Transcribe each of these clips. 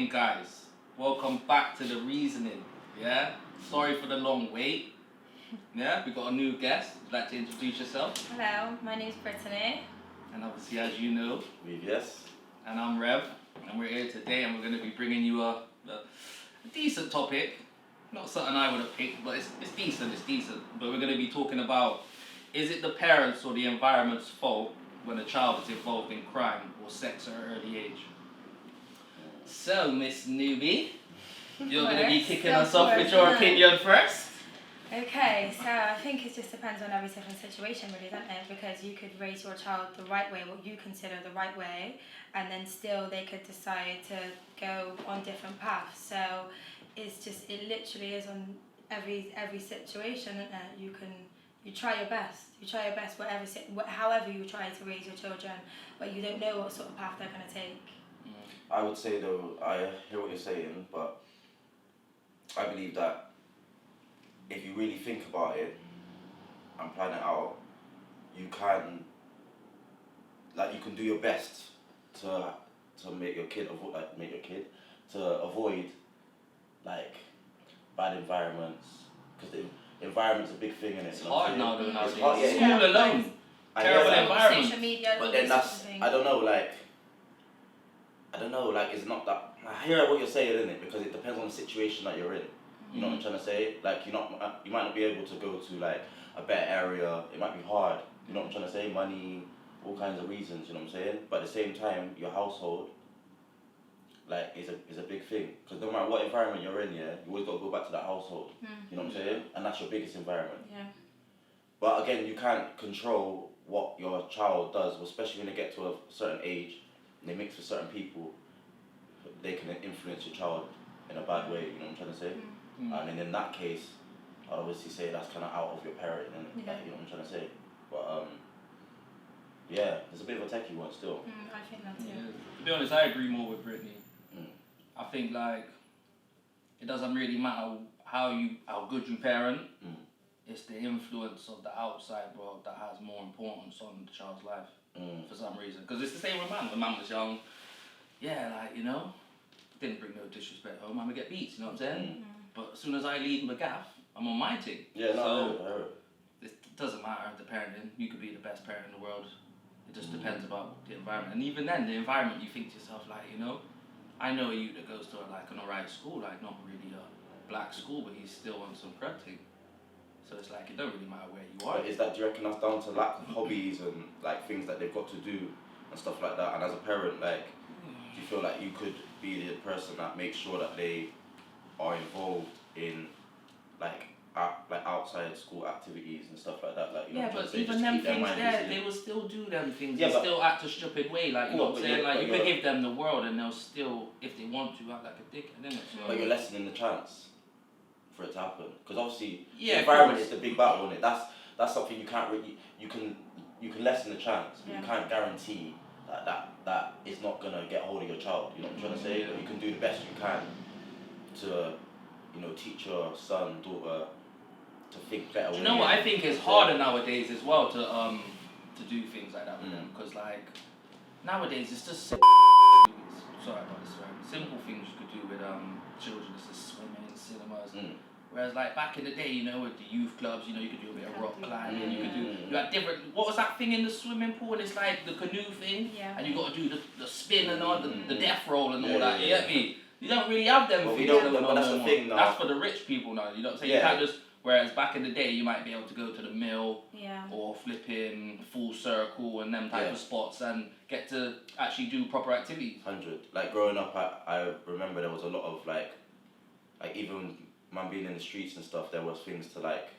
morning, guys. Welcome back to The Reasoning. Yeah? Sorry for the long wait. Yeah? We got a new guest. Would you like to introduce yourself? Hello, my name's Brittany. And obviously, as you know, VVS. and I'm Rev. And we're here today and we're going to be bringing you a decent topic. Not something I would have picked, but it's decent. But we're going to be talking about, is it the parents or the environment's fault when a child is involved in crime or sex at an early age? So, Miss Newbie, you're going to be kicking us off with your opinion first. Okay, so I think it just depends on every different situation, really, doesn't it? Because you could raise your child the right way, what you consider the right way, and then still they could decide to go on different paths. So it literally is on every situation, isn't it? You try your best. You try your best, however you try to raise your children, but you don't know what sort of path they're going to take. I would say though, I hear what you're saying, but I believe that if you really think about it and plan it out, you can do your best to make your kid avoid like bad environments, because the environment's a big thing in it. It's hard now though nowadays. It's hard, yeah. School alone, terrible environment. Social media, but then I don't know, it's not that. I hear what you're saying, innit? Because it depends on the situation that you're in. You know what I'm trying to say? Like, you might not be able to go to like a better area. It might be hard. You know what I'm trying to say? Money, all kinds of reasons. You know what I'm saying? But at the same time, your household, like, is a big thing. Because no matter what environment you're in, yeah, you always got to go back to that household. You know what I'm saying? And that's your biggest environment. Yeah. But again, you can't control what your child does, especially when they get to a certain age and they mix with certain people. They can influence your child in a bad way. You know what I'm trying to say? And then in that case, I'd obviously say that's kind of out of your parenting, and like, you know what I'm trying to say. But yeah, there's a bit of a techie one still. I think that's it. Yeah. To be honest, I agree more with Brittany. I think like it doesn't really matter how good you parent. It's the influence of the outside world that has more importance on the child's life for some reason. Because it's the same with man. When man was young, yeah, like, you know, didn't bring no disrespect home. I'm gonna get beats. You know what I'm saying? But as soon as I leave my gaff, I'm on my thing. Yeah, no, so it doesn't matter the parenting. You could be the best parent in the world. It just depends about the environment. And even then, the environment, you think to yourself, like, you know, I know a youth that goes to like an alright school, like not really a black school, but he's still on some crud thing. So it's like, it don't really matter where you are. But do you reckon that's down to lack of hobbies and like things that they've got to do and stuff like that? And as a parent, like, do you feel like you could be the person that makes sure that they are involved in like outside school activities and stuff like that? Like, you know, yeah, but even them things there, they will still do them things. Yeah, they still act a stupid way. Like, you know what I'm saying? Like, you could give them the world and they'll still, if they want to, act like a dickhead, innit? So, but you're lessening the chance for it to happen, because obviously yeah, the environment is the big battle, isn't it? That's something you can't really, you can lessen the chance, but you can't guarantee that it's not gonna get hold of your child. You know what I'm trying to say? But you can do the best you can to, you know, teach your son, daughter to think better. Do you know what I think is harder nowadays as well to do things like that with them? Because like nowadays it's just sorry about this, right? Simple things you could do with children, it's just swimming, cinemas. Whereas like back in the day, you know, with the youth clubs, you know, you could do a bit of rock climbing, you had different, what was that thing in the swimming pool? And it's like the canoe thing, and you got to do the spin and all, the death roll and all that, you get me? You don't really have them things but that's the thing now. That's for the rich people now, you know what I'm saying? You can't just, whereas back in the day, you might be able to go to the mill or flipping full circle and them type of spots and get to actually do proper activities. 100. Like growing up, I remember there was a lot of like even man being in the streets and stuff, there was things to like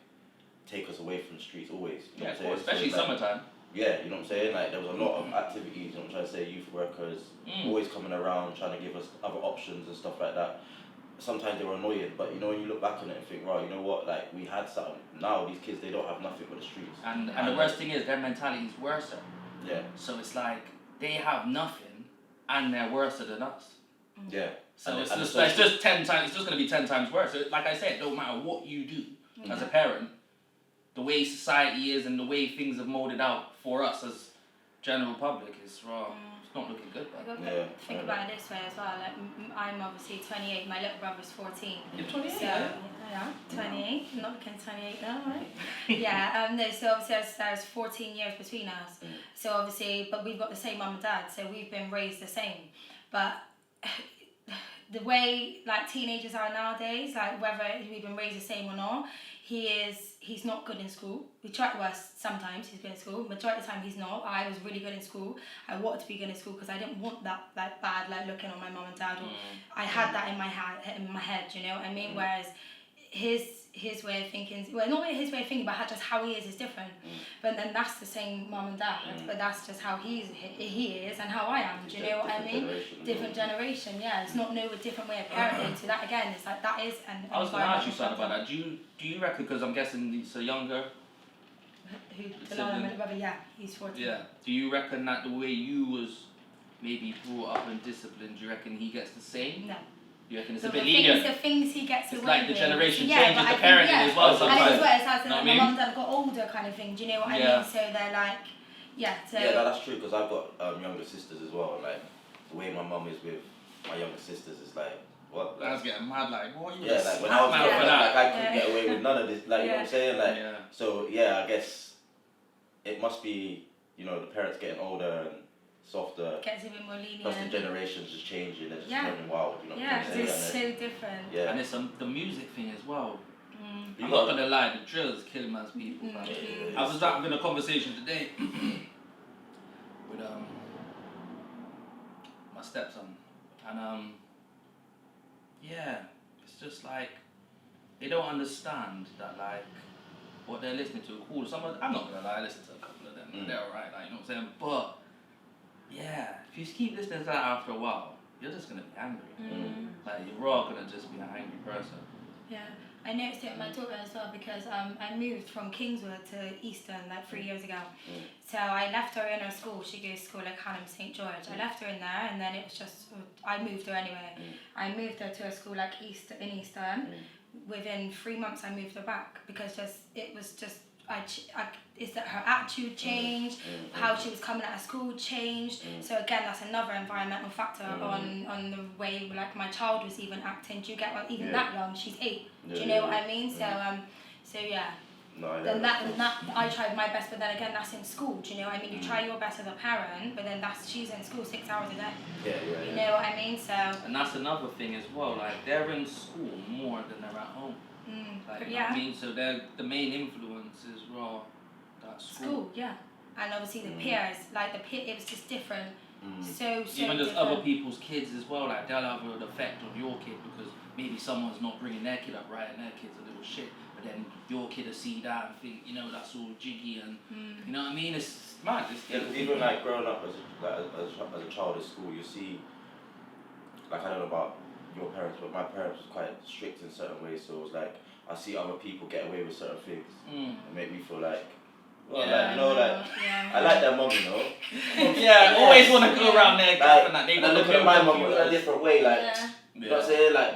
take us away from the streets always. You know what I'm saying? Especially so, like, summertime. Yeah, you know what I'm saying? Like there was a lot of activities, you know what I'm trying to say, youth workers always coming around trying to give us other options and stuff like that. Sometimes they were annoying, but you know, when you look back on it and think, right, you know what, like we had something. Now these kids, they don't have nothing but the streets. And the worst thing is their mentality is worse. Yeah. So it's like they have nothing and they're worse than us. Yeah. So it's just 10 times. It's just going to be 10 times worse. So like I said, no matter what you do as a parent, the way society is and the way things have molded out for us as general public is wrong. it's not looking good. I But gotta think about it this way as well. Like I'm obviously 28. My little brother's 14. you're 28. So yeah, 28. I'm not looking 28 now, right? Yeah. No. So obviously there's 14 years between us. So obviously, but we've got the same mum and dad. So we've been raised the same. But the way like teenagers are nowadays, like whether we've been raised the same or not, he's not good in school. We try to us sometimes he's good in school. Majority of the time he's not. I was really good in school. I wanted to be good in school because I didn't want that like bad like looking on my mum and dad. Or I had that in my head, you know what I mean? Whereas his way of thinking, well, not his way of thinking, but just how he is different. But then that's the same mum and dad, but that's just how he is and how I am. Do you know what I mean? Different generation, yeah. It's not a different way of parenting. So that again, it's like that is an. I was going to ask you something about that. Do you reckon? Because I'm guessing he's a younger. The little brother, yeah, he's 14. Yeah. Do you reckon that the way you was maybe brought up and disciplined, do you reckon he gets the same? No. You reckon it's So a bit lenient? the things he gets it's away like the with. generation Yeah, changes but the parenting as well And sometimes. as well, it's as You know what I my mean? mum and dad got older kind of thing. Do you know what I mean? So they're like, yeah. So Yeah, that's true because I've got younger sisters as well. Like the way my mum is with my younger sisters is like what? I was getting mad like, what you Yeah, like when I was mad growing for up, that? like I couldn't get away with none of this. Like you know what I'm saying? Like so yeah, I guess it must be the parents getting older and softer. Gets a bit more lenient. Plus the generations is changing. They're just running wild. You know what I'm Yeah, saying? it's so different. Yeah. And it's the music thing as well. Mm. I'm not gonna lie, the drill is killing man's people. Man. I was having a conversation today with my stepson, and yeah, it's just like they don't understand that like what they're listening to. Cool, I'm not gonna lie, I listen to a couple of them. They're alright, like you know what I'm saying. But yeah, if you keep listening to that after a while, you're just gonna be angry. Like you're all gonna just be an angry person. Yeah, I noticed it with my daughter as well because I moved from Kingswood to Easton like 3 years ago. So I left her in her school. She goes to school like Hannam St George. I left her in there, and then it was just I moved her anyway. I moved her to a school like in Easton. Within 3 months, I moved her back because it was just. Is that her attitude changed, how she was coming out of school changed. So again, that's another environmental factor on the way like my child was even acting. Do you get even that young? She's 8. Do you know what I mean? So yeah. No, then that I tried my best, but then again, that's in school. Do you know what I mean? You try your best as a parent, but then she's in school 6 hours a day. Yeah. You know what I mean? So. And that's another thing as well. Like they're in school more than they're at home. Like, you know what I mean? So the main influence is that school. Yeah. And obviously the peers, like it was just different. So even there's different. other people's kids as well, like they'll have an effect on your kid because maybe someone's not bringing their kid up right and their kid's a little shit, but then your kid will see that and think, that's all jiggy and you know what I mean? It's mad. Even like growing up as a child at school, you see, like I don't know about your parents, but my parents was quite strict in certain ways, so it was like I see other people get away with certain things and make me feel like, I like their mum, I always want to go around there and that. And I look at my mum in a different way, like, you know what I'm saying? Like,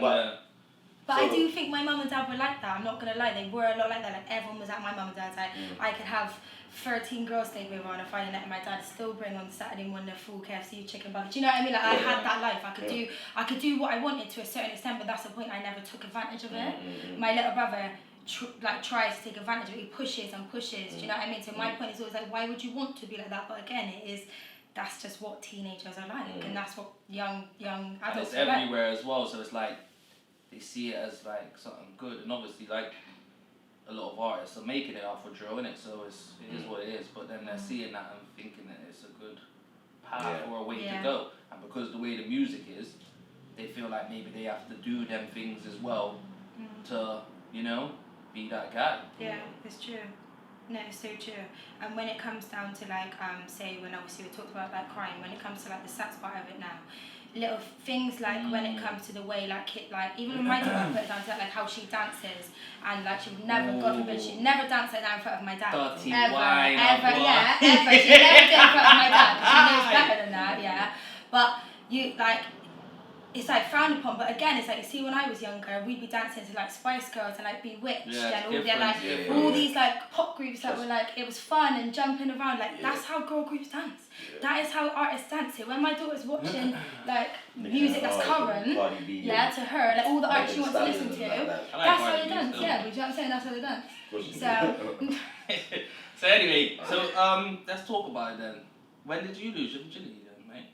But I do think my mum and dad were like that. I'm not gonna lie, they were a lot like that. Like everyone was at my mum and dad's. Like I could have 13 girls staying over on a Friday night, and my dad still bring on Saturday morning a full KFC chicken burger. Do you know what I mean? Like I had that life. I could do what I wanted to a certain extent, but that's the point. I never took advantage of it. My little brother tries to take advantage of it. He pushes and pushes. Do you know what I mean? So my point is always like, why would you want to be like that? But again, that's just what teenagers are like, and that's what young adults are like. It's everywhere as well. So it's like they see it as like something good, and obviously like a lot of artists are making it off of drill, innit? So it is what it is. But then they're seeing that and thinking that it's a good path or a way to go. And because the way the music is, they feel like maybe they have to do them things as well to, be that guy. Yeah, it's true. No, it's so true. And when it comes down to like, say when obviously we talked about like crime, when it comes to like the sex part of it now, little things like when it comes to the way like even when my daughter put it down to like how she dances and like she would never, God forbid, she'd never dance like that in front of my dad. Ever. She never did it in front of my dad. She knows better than that, yeah. But you like it's like frowned upon, but again, it's like, you see, when I was younger, we'd be dancing to like Spice Girls and like Bewitched and all their like all these like pop groups that were like, it was fun and jumping around, like that's how girl groups dance. That is how artists dance it. When my daughter's watching like music that's current, to her, like all the art she wants to listen to, that's how they dance. Yeah, but you know what I'm saying? That's how they dance. So. So anyway, so let's talk about it then. When did you lose your virginity then, mate?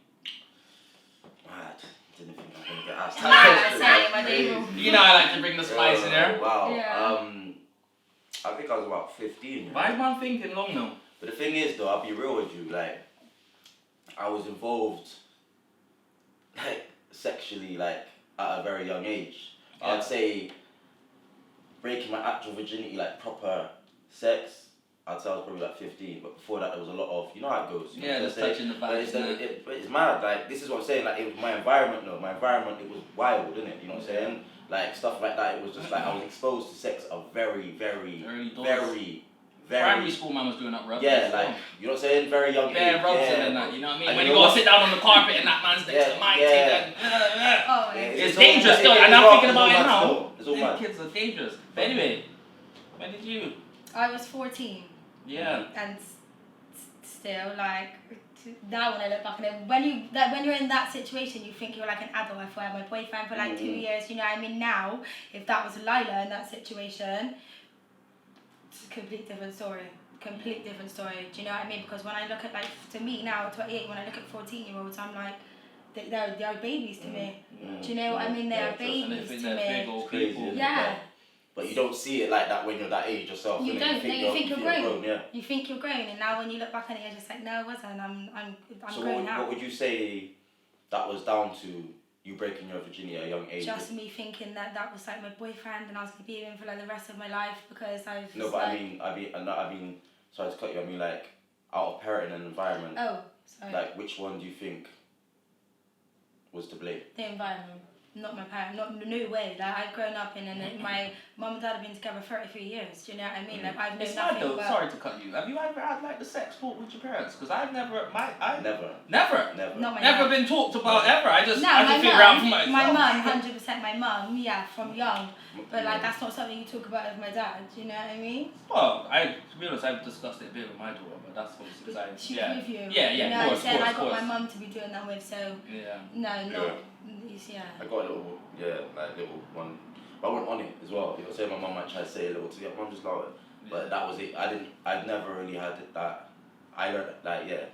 I didn't think I was gonna get asked that question. You know I like to bring the spice in there. Wow. Yeah. I think I was about 15. Why is man thinking long now? But the thing is though, I'll be real with you, like I was involved like sexually like at a very young age. Yeah. I'd say breaking my actual virginity, like proper sex, I'd say I was probably like 15, but before that there was a lot of, you know how it goes. You know just touching the back. But it's mad, like this is what I'm saying, like it was my environment though, it was wild, isn't it? You know what I'm saying? Like stuff like that, it was just like I was exposed to sex at a very primary school man was doing that rub. Yeah, like, you know what I'm saying? Very young age. Bare rubs and that, you know what I mean? When you go sit down on the carpet and that man's next to my thing, it's dangerous though, and I'm thinking about it now. These kids are dangerous. But anyway, when did you? I was 14. Yeah. And still, like, now when I look back on it, when you're in that situation, you think you're like an adult. I had my boyfriend for like 2 years, you know what I mean? Now, if that was Lila in that situation, it's a complete different story. Do you know what I mean? Because when I look at, like, to me now, 28, when I look at 14-year-olds, I'm like, they're babies to me. Do you know what I mean? They're babies to me. Crazy, yeah. But you don't see it like that when you're that age yourself. You don't. You think you're grown. Yeah. You think you're grown, and now when you look back on it, you're just like, no, I wasn't. I'm so grown now. What would you say that was down to you breaking your virginity at a young age? Just me thinking that was like my boyfriend, and I was gonna be with him for like the rest of my life because I was. No, but like, I mean, sorry to cut you. I mean, like, out of parenting and environment. Oh, sorry. Like, which one do you think was to blame? The environment. Not my parents, no way. Like, I've grown up in, and my mum and dad have been together 33 years. Do you know what I mean? Like, I've known nothing about. Sorry to cut you. Have you ever had like the sex talk with your parents? Because I've never, Never. Never been talked about ever. I just figure out for myself. My mum, 100% my mum. Yeah, from young. But like, that's not something you talk about with my dad. Do you know what I mean? Well, to be honest, I've discussed it a bit with my daughter, but that's obviously because She's with you. Yeah, you know, of course. I got my mum to be doing that with, so. Yeah. No. I got a little, little one. But I went on it as well. You know, say my mum might try to say a little to your mum just love it. But that was it. I'd never really had that. I learned that,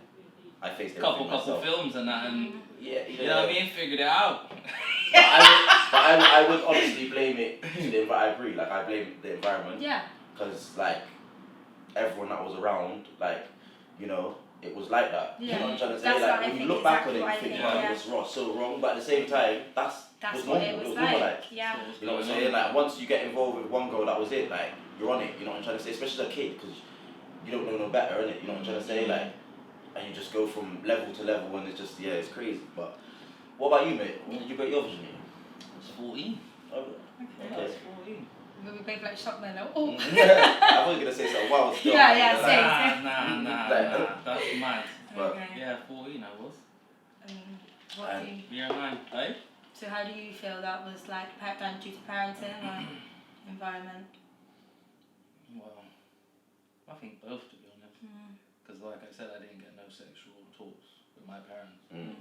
I faced it. Couple films and that, and you know what I mean? Figured it out. But I would honestly blame it to the environment. I agree. Like, I blame the environment. Yeah. Because, like, everyone that was around, like, you know, it was like that. Yeah. You know what I'm trying to say? That's like, when you look back on it, you think, it was so wrong. But at the same time, that's what normal. it was normal, like. Yeah. You know what I'm saying? Like, once you get involved with one girl, that was it. Like, you're on it. You know what I'm trying to say? Especially as a kid, because you don't know no better, innit? You know what I'm trying to say? Like, and you just go from level to level, and it's just, it's crazy. But what about you, mate? When did you break your virginity? I was 14. Oh, okay. I was 14. We both like shocked then, like, oh. I was gonna say something wild still. Yeah, Nah, that's mad. But, yeah, 14 I was. What do you? Year 9, eh? So how do you feel that was like done due to parenting or environment? Well, I think both, to be honest. Because like I said, I didn't get no sexual talks with my parents.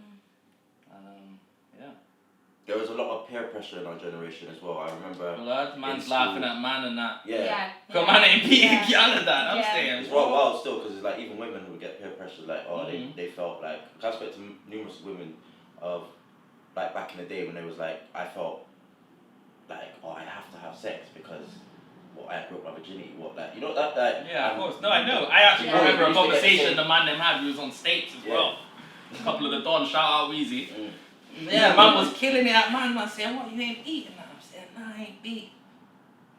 There was a lot of peer pressure in our generation as well. I remember. Well, that man's laughing at man and that. Yeah. Because man ain't beating gyal and that. I'm saying. It's wild still, because it's like even women would get peer pressure. Like, they felt like. I spoke to numerous women of like back in the day when they was like, I felt like, I have to have sex because I broke my virginity. You know that. Yeah, of course. No, I know. I actually remember a conversation the man them had. He was on States as well. A couple of the Don, shout out Weezy. Yeah, man was killing it at man saying, what, you ain't eating that? I'm saying, nah, I ain't beat.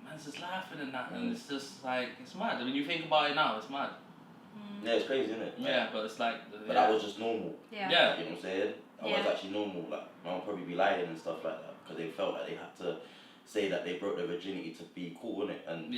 Man's just laughing and that, and it's just like, it's mad. I mean, you think about it now, it's mad. Yeah, it's crazy, isn't it? Yeah, but it's like... But that was just normal. Yeah. You know what I'm saying? That was actually normal. Like, man would probably be lying and stuff like that, because they felt like they had to say that they broke their virginity to be cool, innit? And be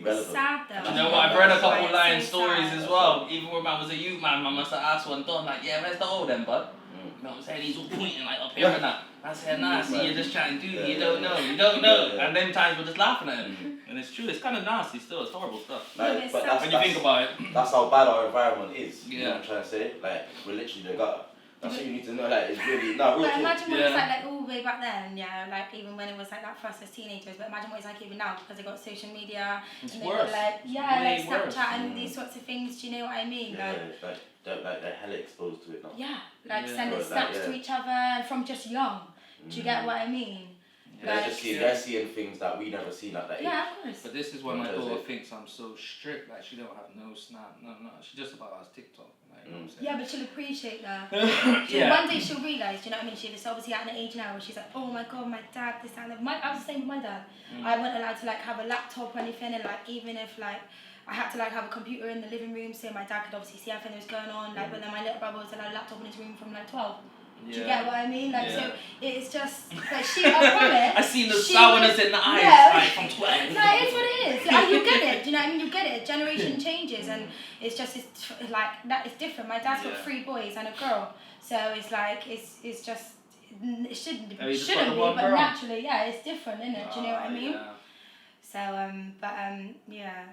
relevant. Sad though. You know what, I've read a couple lying stories as well. Even when man was a youth man must have asked one done, like, yeah, where's the old then, bud? You know what I'm saying? He's all pointing like up here and that. I said, nah, see, you're just trying to do it, you don't know. Yeah. And then times we're just laughing at him. And it's true, it's kind of nasty still, it's horrible stuff. Like, but When you think about it. that's how bad our environment is. You know Yeah. what I'm trying to say? Like, we're literally the gutter. That's what you need to know. Like, it's really real But talk. imagine what it's like all the way back then, yeah, like even when it was like that for us as teenagers. But imagine what it's like even now because they got social media It's and they worse. got like like Snapchat Worse. and all these sorts of things. Do you know what I mean? Yeah, Like they're hella exposed to it now. yeah, like Yeah. sending Like, snaps yeah. to each other from just young. Do you get what I mean? They're seeing things that we never seen at that age. Yeah, of course. But this is why my Because daughter it- thinks I'm so strict. Like she don't have no Snap, no. She just about has TikTok. Like, you know what I'm saying? Yeah, but she'll appreciate that. Yeah. One day she'll realise, do you know what I mean? She's obviously at an age now where she's like, oh my god, my dad, this and that. I was the same with my dad. I wasn't allowed to like have a laptop or anything, and like even if like I had to like have a computer in the living room so my dad could obviously see everything that was going on. Like, but then my little brother was allowed a laptop in his room from like 12. Do you get what I mean? Like, so it's just like I promise. I seen the sourness in the eyes like from 12. No, it is what it is. Like, you get it. Do you know what I mean? You get it. Generation changes, and it's just it's like that. It's different. My dad's got 3 boys and a girl, so it's like it's just it shouldn't be, but naturally, yeah, it's different, isn't it? Do you know what I mean? Yeah. So yeah,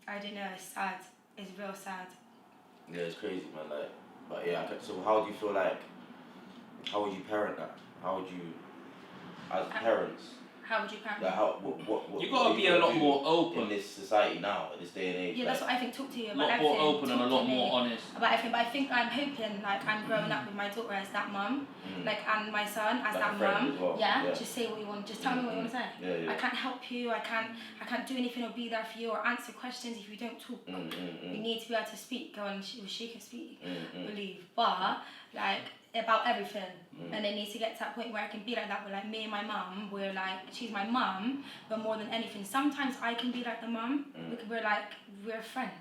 I don't know. It's sad. It's real sad. Yeah, it's crazy, man. Like, but yeah. So how do you feel like? How would you parent that? How would you, as parents? How would you parent? Like what You gotta be a lot more open in this society now, at this day and age. Yeah, that's what I think. Talk to you a about lot everything. more open and a lot more honest. About everything, but I think I'm hoping, like, I'm growing up with my daughter as that mum, like, and my son as Like that a friend mum. as well. Yeah, Yeah. just say what you want. Just tell me what you want to say. Yeah. I can't help you. I can't do anything or be there for you or answer questions if you don't talk. You need to be able to speak. Go and she can speak. Believe, but like about everything, and it needs to get to that point where I can be like that. With like me and my mum, we're like she's my mum, but more than anything, sometimes I can be like the mum. We're friends.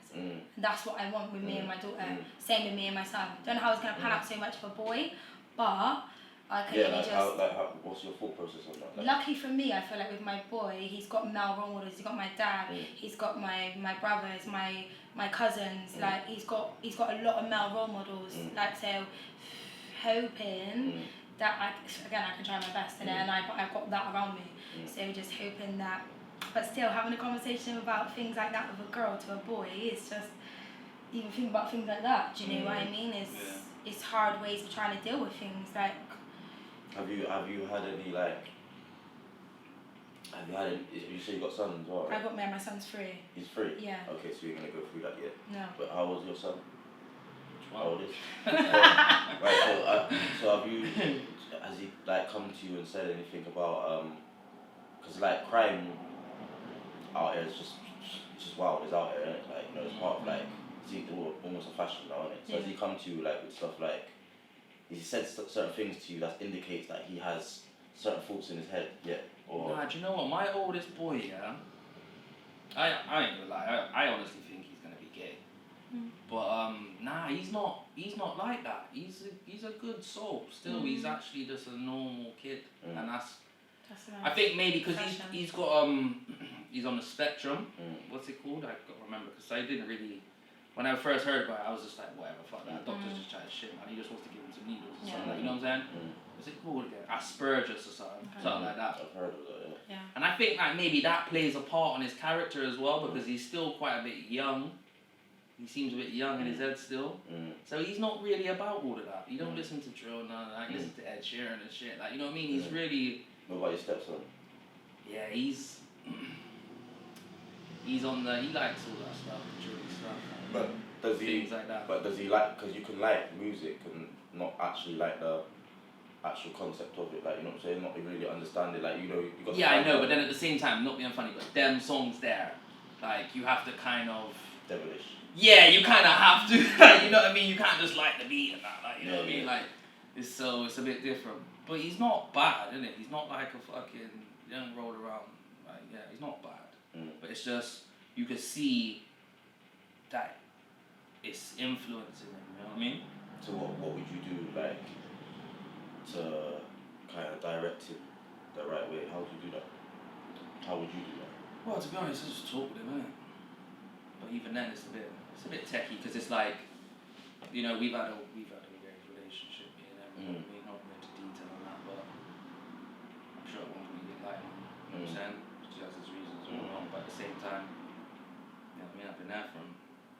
That's what I want with me and my daughter. Same with me and my son. Don't know how it's gonna pan out so much for a boy, but I can only what's your thought process on that? Like, lucky for me, I feel like with my boy, he's got male role models. He's got my dad. He's got my brothers, my cousins. Like he's got a lot of male role models. Like so, hoping that I can try my best, and I've got that around me. So just hoping that, but still having a conversation about things like that with a girl to a boy is just even think about things like that. Do you know what I mean? It's hard ways of trying to deal with things like. Have you had any like? Have you had any? You say you got sons as well, right? I got my son's 3. He's 3. Yeah. Okay, so you're gonna go through that yet? No. But how old is your son? 12. How old is? Right. So have you? Has he like come to you and said anything about because like crime out here is just wild. It's out here, isn't it? Like it's part of like it's almost a fashion now, isn't it? So has he come to you like with stuff like? Has he said certain things to you that indicates that he has certain thoughts in his head yet? Or Nah, do you know what? My oldest boy, yeah. I ain't gonna lie. I honestly think he's gonna be gay. But nah, he's not like that. He's a good soul. Still, he's actually just a normal kid, and that's I think maybe because he's got he's on the spectrum. What's it called? I can't remember because I didn't really. When I first heard about it, I was just like, whatever, fuck that. Doctor's just trying to shit, man. He just wants to give him some needles or something. Like, you know what I'm saying? What's it called again? Asperger's or something. Something like that. I've heard of that, yeah. And I think like maybe that plays a part on his character as well because he's still quite a bit young. He seems a bit young in his head still. So he's not really about all of that. He don't listen to drill, none of that. He listens to Ed Sheeran and shit. Like, you know what I mean? He's really... What about your stepson? Yeah, he's on the... He likes all that stuff, the drilly stuff. But does he... Things like that. But does he like... Because you can like music and not actually like the actual concept of it. Like, you know what I'm saying? Not really understand it. Like, you know, you got... Yeah, I know, but then at the same time, not being funny, but them songs there, like, you have to kind of... Devilish. Yeah, you kind of have to, like, you know what I mean? You can't just like the beat and that, like, you know what I mean? Like, it's a bit different. But he's not bad, isn't it? He's not like a fucking young roll around. Like, yeah, he's not bad. But it's just, you can see that it's influencing him, you know what I mean? So what would you do, like, to kind of direct him the right way? How would you do that? How would you do that? Well, to be honest, I just talk with him, innit? But even then, it's a bit techie because it's like, you know, we've had a weird relationship, you know. We're not going into detail on that, but You know what I'm saying? She has his reasons as well, but at the same time, you know what I mean, I've been there for him.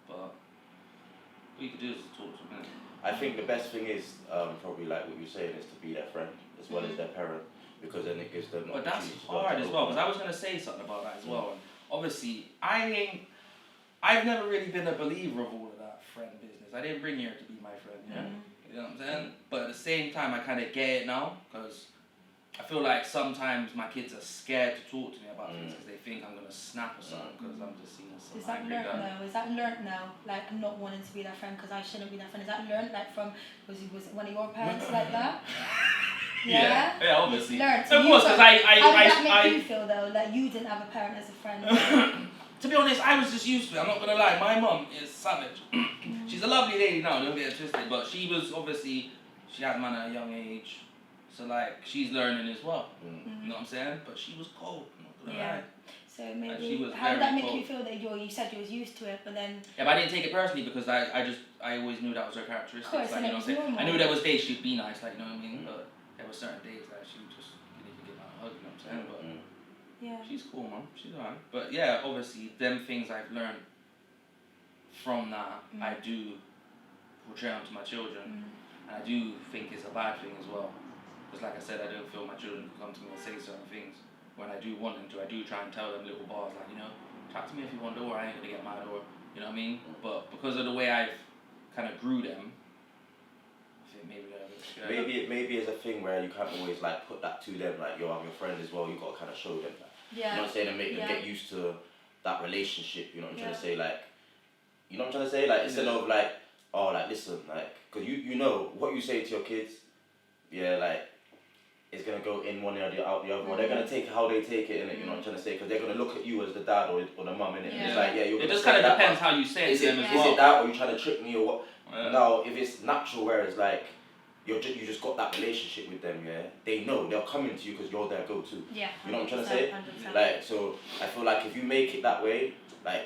But what you could do is talk to him. I think the best thing is probably like what you're saying is to be their friend as well as their parent, because then it gives them. But that's hard as well, because I was gonna say something about that as well. And obviously, I've never really been a believer of all of that friend business. I didn't bring her to be my friend, yeah. You know what I'm saying? But at the same time, I kind of get it now, because I feel like sometimes my kids are scared to talk to me about things because they think I'm gonna snap or something because I'm just seeing some. Is that learnt now? Is that learnt now? Like not wanting to be their friend because I shouldn't be their friend. Is that learnt like from was one of your parents like that? Yeah, obviously. Learnt. Of course, because how did that make you feel though? That you didn't have a parent as a friend. To be honest, I was just used to it. I'm not gonna lie. My mum is savage. She's a lovely lady now. Don't get it twisted. But she was obviously she had man at a young age. So like she's learning as well, you know what I'm saying? But she was cold, I'm not gonna lie. So maybe how did that make you feel that you said you was used to it, but then? Yeah, but I didn't take it personally because I always knew that was her characteristic. Like, you know what I'm saying? I knew there was days she'd be nice, like you know what I mean. But there were certain days that she just didn't even give me a hug, you know what I'm saying? But she's cool, man. She's alright. But yeah, obviously, them things I've learned from that I do portray onto my children, and I do think it's a bad thing as well. Because like I said, I don't feel my children can come to me and say certain things. When I do want them to, I do try and tell them little bars like, you know, talk to me if you want, or I ain't gonna get mad, or, you know what I mean? But because of the way I've kind of grew them, I think maybe they're a bit scared. Maybe it's a thing where you can't always like put that to them, like, yo, I'm your friend as well, you gotta kind of show them that. Yeah. You know what I'm saying? And make them get used to that relationship, you know what I'm trying to say? Like, you know what I'm trying to say? Like, instead of like, oh, like, listen, like, because you know what you say to your kids, like, it's going to go in one ear or out the other, or they're going to take it how they take it, innit? You know what I'm trying to say? Because they're going to look at you as the dad or the mum, innit? It's like, you're it just kind of depends how you say it to them as well. Is it that, or you trying to trick me, or what? Now, if it's natural, where it's like, you just got that relationship with them, they know, they're coming to you because you're their go-to. Yeah. You know what I'm trying to say? 100%. Like, so, I feel like if you make it that way, like,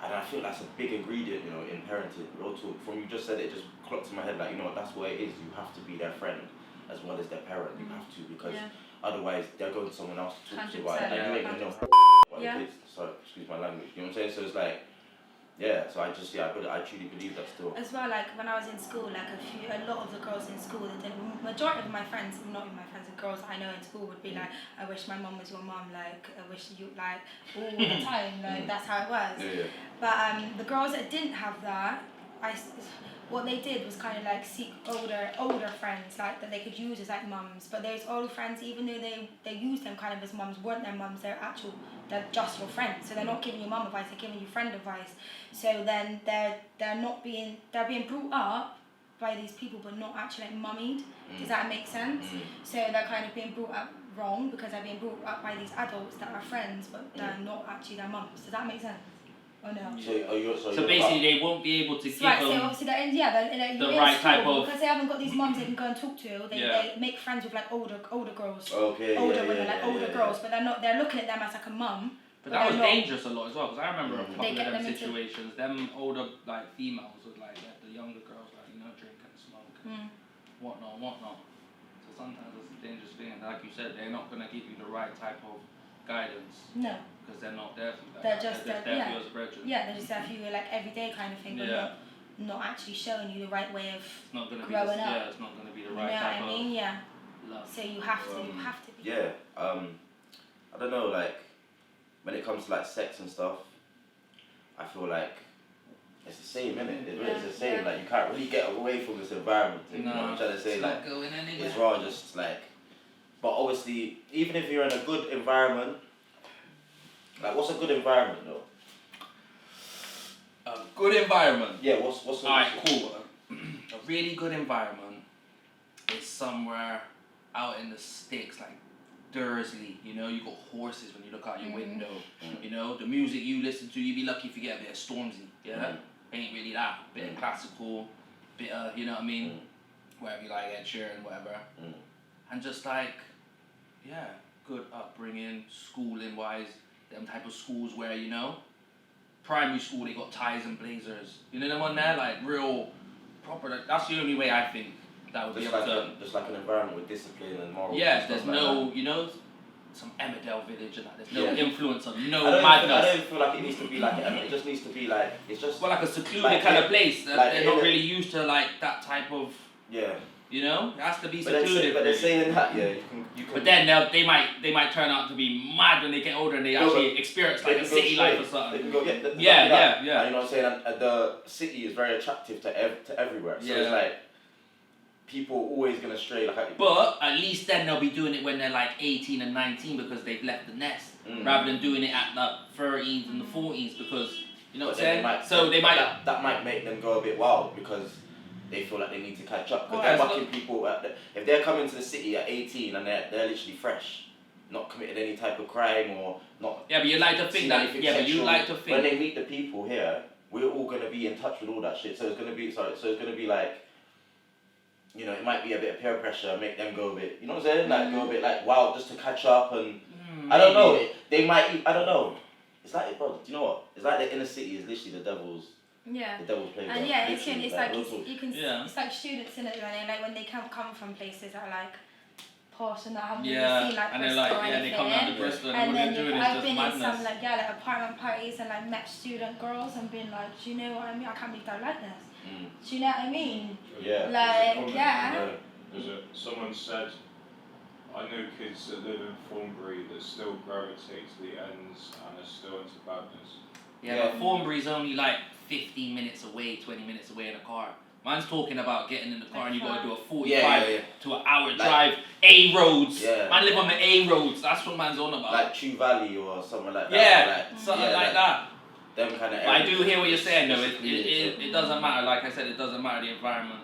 and I feel that's a big ingredient, you know, in parenting, real talk. From you just said it, just clocked in my head, like, you know what, that's what it is, you have to be their friend as well as their parent, you have to, because otherwise they're going to someone else to talk to about it, and you ain't gonna know about the kids. Sorry, excuse my language, you know what I'm saying? So it's like, so I truly believe that still. As well, like when I was in school, like a lot of the girls in school, the majority of my friends, not even my friends, the girls that I know in school would be like, I wish my mum was your mum, like I wish you, like all the time, like that's how it was. But the girls that didn't have that, what they did was kind of like seek older friends like that they could use as like mums. But those older friends, even though they used them kind of as mums, weren't their mums. They're just your friends. So they're not giving you mum advice. They're giving you friend advice. So then they're being brought up by these people, but not actually like mummied. Does that make sense? So they're kind of being brought up wrong because they're being brought up by these adults that are friends, but they're not actually their mums. Does that make sense? Oh no. So basically, they won't be able to give them so obviously they're in the right type of, because they haven't got these mums they can go and talk to. They make friends with like older girls, older women, like older girls, but they're looking at them as like a mum. But that was dangerous a lot as well, because I remember a couple of them situations. Them older like females would like let the younger girls like drink and smoke, whatnot. So sometimes it's a dangerous thing, and like you said, they're not gonna give you the right type of guidance. No. Because they're not there for you. They're just there for you as a brethren. Yeah, they're just there for you like everyday kind of thing, but not actually showing you the right way of growing up. Yeah, it's not gonna be the right type of. You know what I mean? Yeah. Love. So you have to be. Yeah. I don't know, like when it comes to like sex and stuff, I feel like it's the same, innit? It's the same. Like you can't really get away from this environment. You know what I'm trying to say? It's like not going anywhere. it's rather just like, but obviously, even if you're in a good environment. Like, what's a good environment, though? A good environment? Yeah, what's alright, cool. A really good environment is somewhere out in the sticks, like Dursley, you got horses when you look out your window, the music you listen to, you'd be lucky if you get a bit of Stormzy, Ain't really that, bit of classical, bit of, you know what I mean, whatever you like, Ed Sheeran, whatever, and just like, good upbringing, schooling-wise, them type of schools where, primary school they got ties and blazers. You know them on there? Like real proper, that's the only way I think that would just be able like to... just like an environment with discipline and morals. Yeah, there's like no, that. some Emmerdale village and that. There's no Yeah. influence on no I madness. don't feel like it needs to be like it just needs to be like it's just Well, like a secluded like kind in- of place that like they're in not a- really used to like that type of, yeah. you know, it has to be But they're, secluded. but they're really. saying that you can. But then they might turn out to be mad when they get older and they actually experience like they a can go city life or straight. something. They can go Yeah, exactly yeah, that. yeah. And you know what I'm saying? And the city is very attractive to everywhere. So it's like people are always gonna stray like. But at least then they'll be doing it when they're like 18 and 19 because they've left the nest, rather than doing it at the 30s and the 40s because you know what I'm saying. That might make them go a bit wild because they feel like they need to catch up because they're bucking people. If they're coming to the city at 18 and they're literally fresh, not committed any type of crime or not. Yeah, but you like to think that. Yeah, but you like to think when they meet the people here, we're all gonna be in touch with all that shit. So it's gonna be like. You know, it might be a bit of peer pressure, make them go a bit, you know what I'm saying? Like, go a bit like, wow, just to catch up and, I don't know, they might, I don't know. It's like, bro, do you know what? It's like the inner city is literally the devil's playground. And yeah, it's like literally. you can it's like students in it when they come from places that are like posh and that haven't really seen like and Bristol or they come down to Bristol and what then they're doing is I've just been madness. in some like apartment parties and like met student girls and been like, do you know what I mean? I can't believe they're like this. Do you know what I mean? Yeah. Like, yeah. Someone said, I know kids that live in Thornbury that still gravitate to the ends and are still into badness. Yeah, but Thornbury's only like 15 minutes away, 20 minutes away in a car. Man's talking about getting in the car and you got to do a 45 to an hour drive, A roads. Yeah. Man live on the A roads. That's what man's on about. Like Chew Valley or something like that. Yeah, something like that. Them kind of. But I do hear what you're saying though. It doesn't matter. Like I said, it doesn't matter the environment.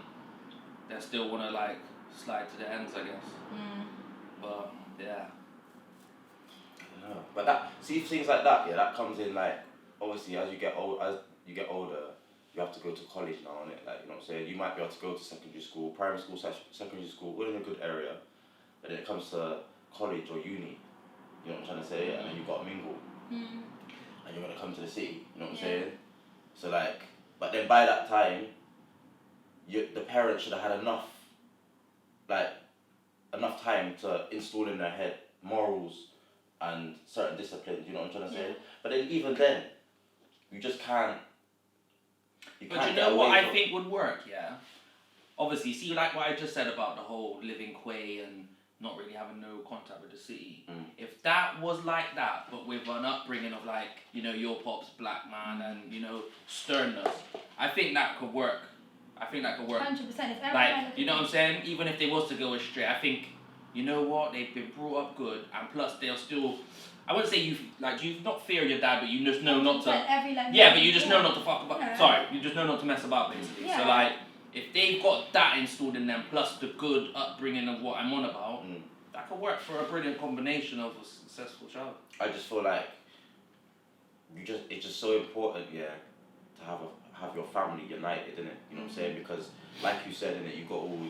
They still want to like slide to the ends, I guess. But yeah. I don't know. But that things like that. Yeah, that comes in like obviously as you get older, you have to go to college now, innit? Like, you know what I'm saying? You might be able to go to secondary school, primary school, secondary school, all in a good area. But then it comes to college or uni, you know what I'm trying to say? And then you've got to mingle. And you're going to come to the city, you know what I'm saying? So like, but then by that time, the parents should have had enough time to install in their head morals and certain disciplines, you know what I'm trying to say? But then even then, you just can't. But you know what I think would work, yeah? Obviously, see like what I just said about the whole living quay and not really having no contact with the city. If that was like that, but with an upbringing of like, you know, your pop's black man and, you know, sternness, I think that could work. 100%. Like, you know what I'm saying? Even if they was to go astray, I think, you know what, they've been brought up good, and plus they'll still, I wouldn't say you not fear your dad, but you just know not to. But you just know not to fuck about. Yeah. Sorry, you just know not to mess about basically. Yeah. So like, if they've got that installed in them, plus the good upbringing of what I'm on about, that could work for a brilliant combination of a successful child. I just feel like it's just so important, to have your family united, innit? You know what I'm saying? Because like you said, innit, you got all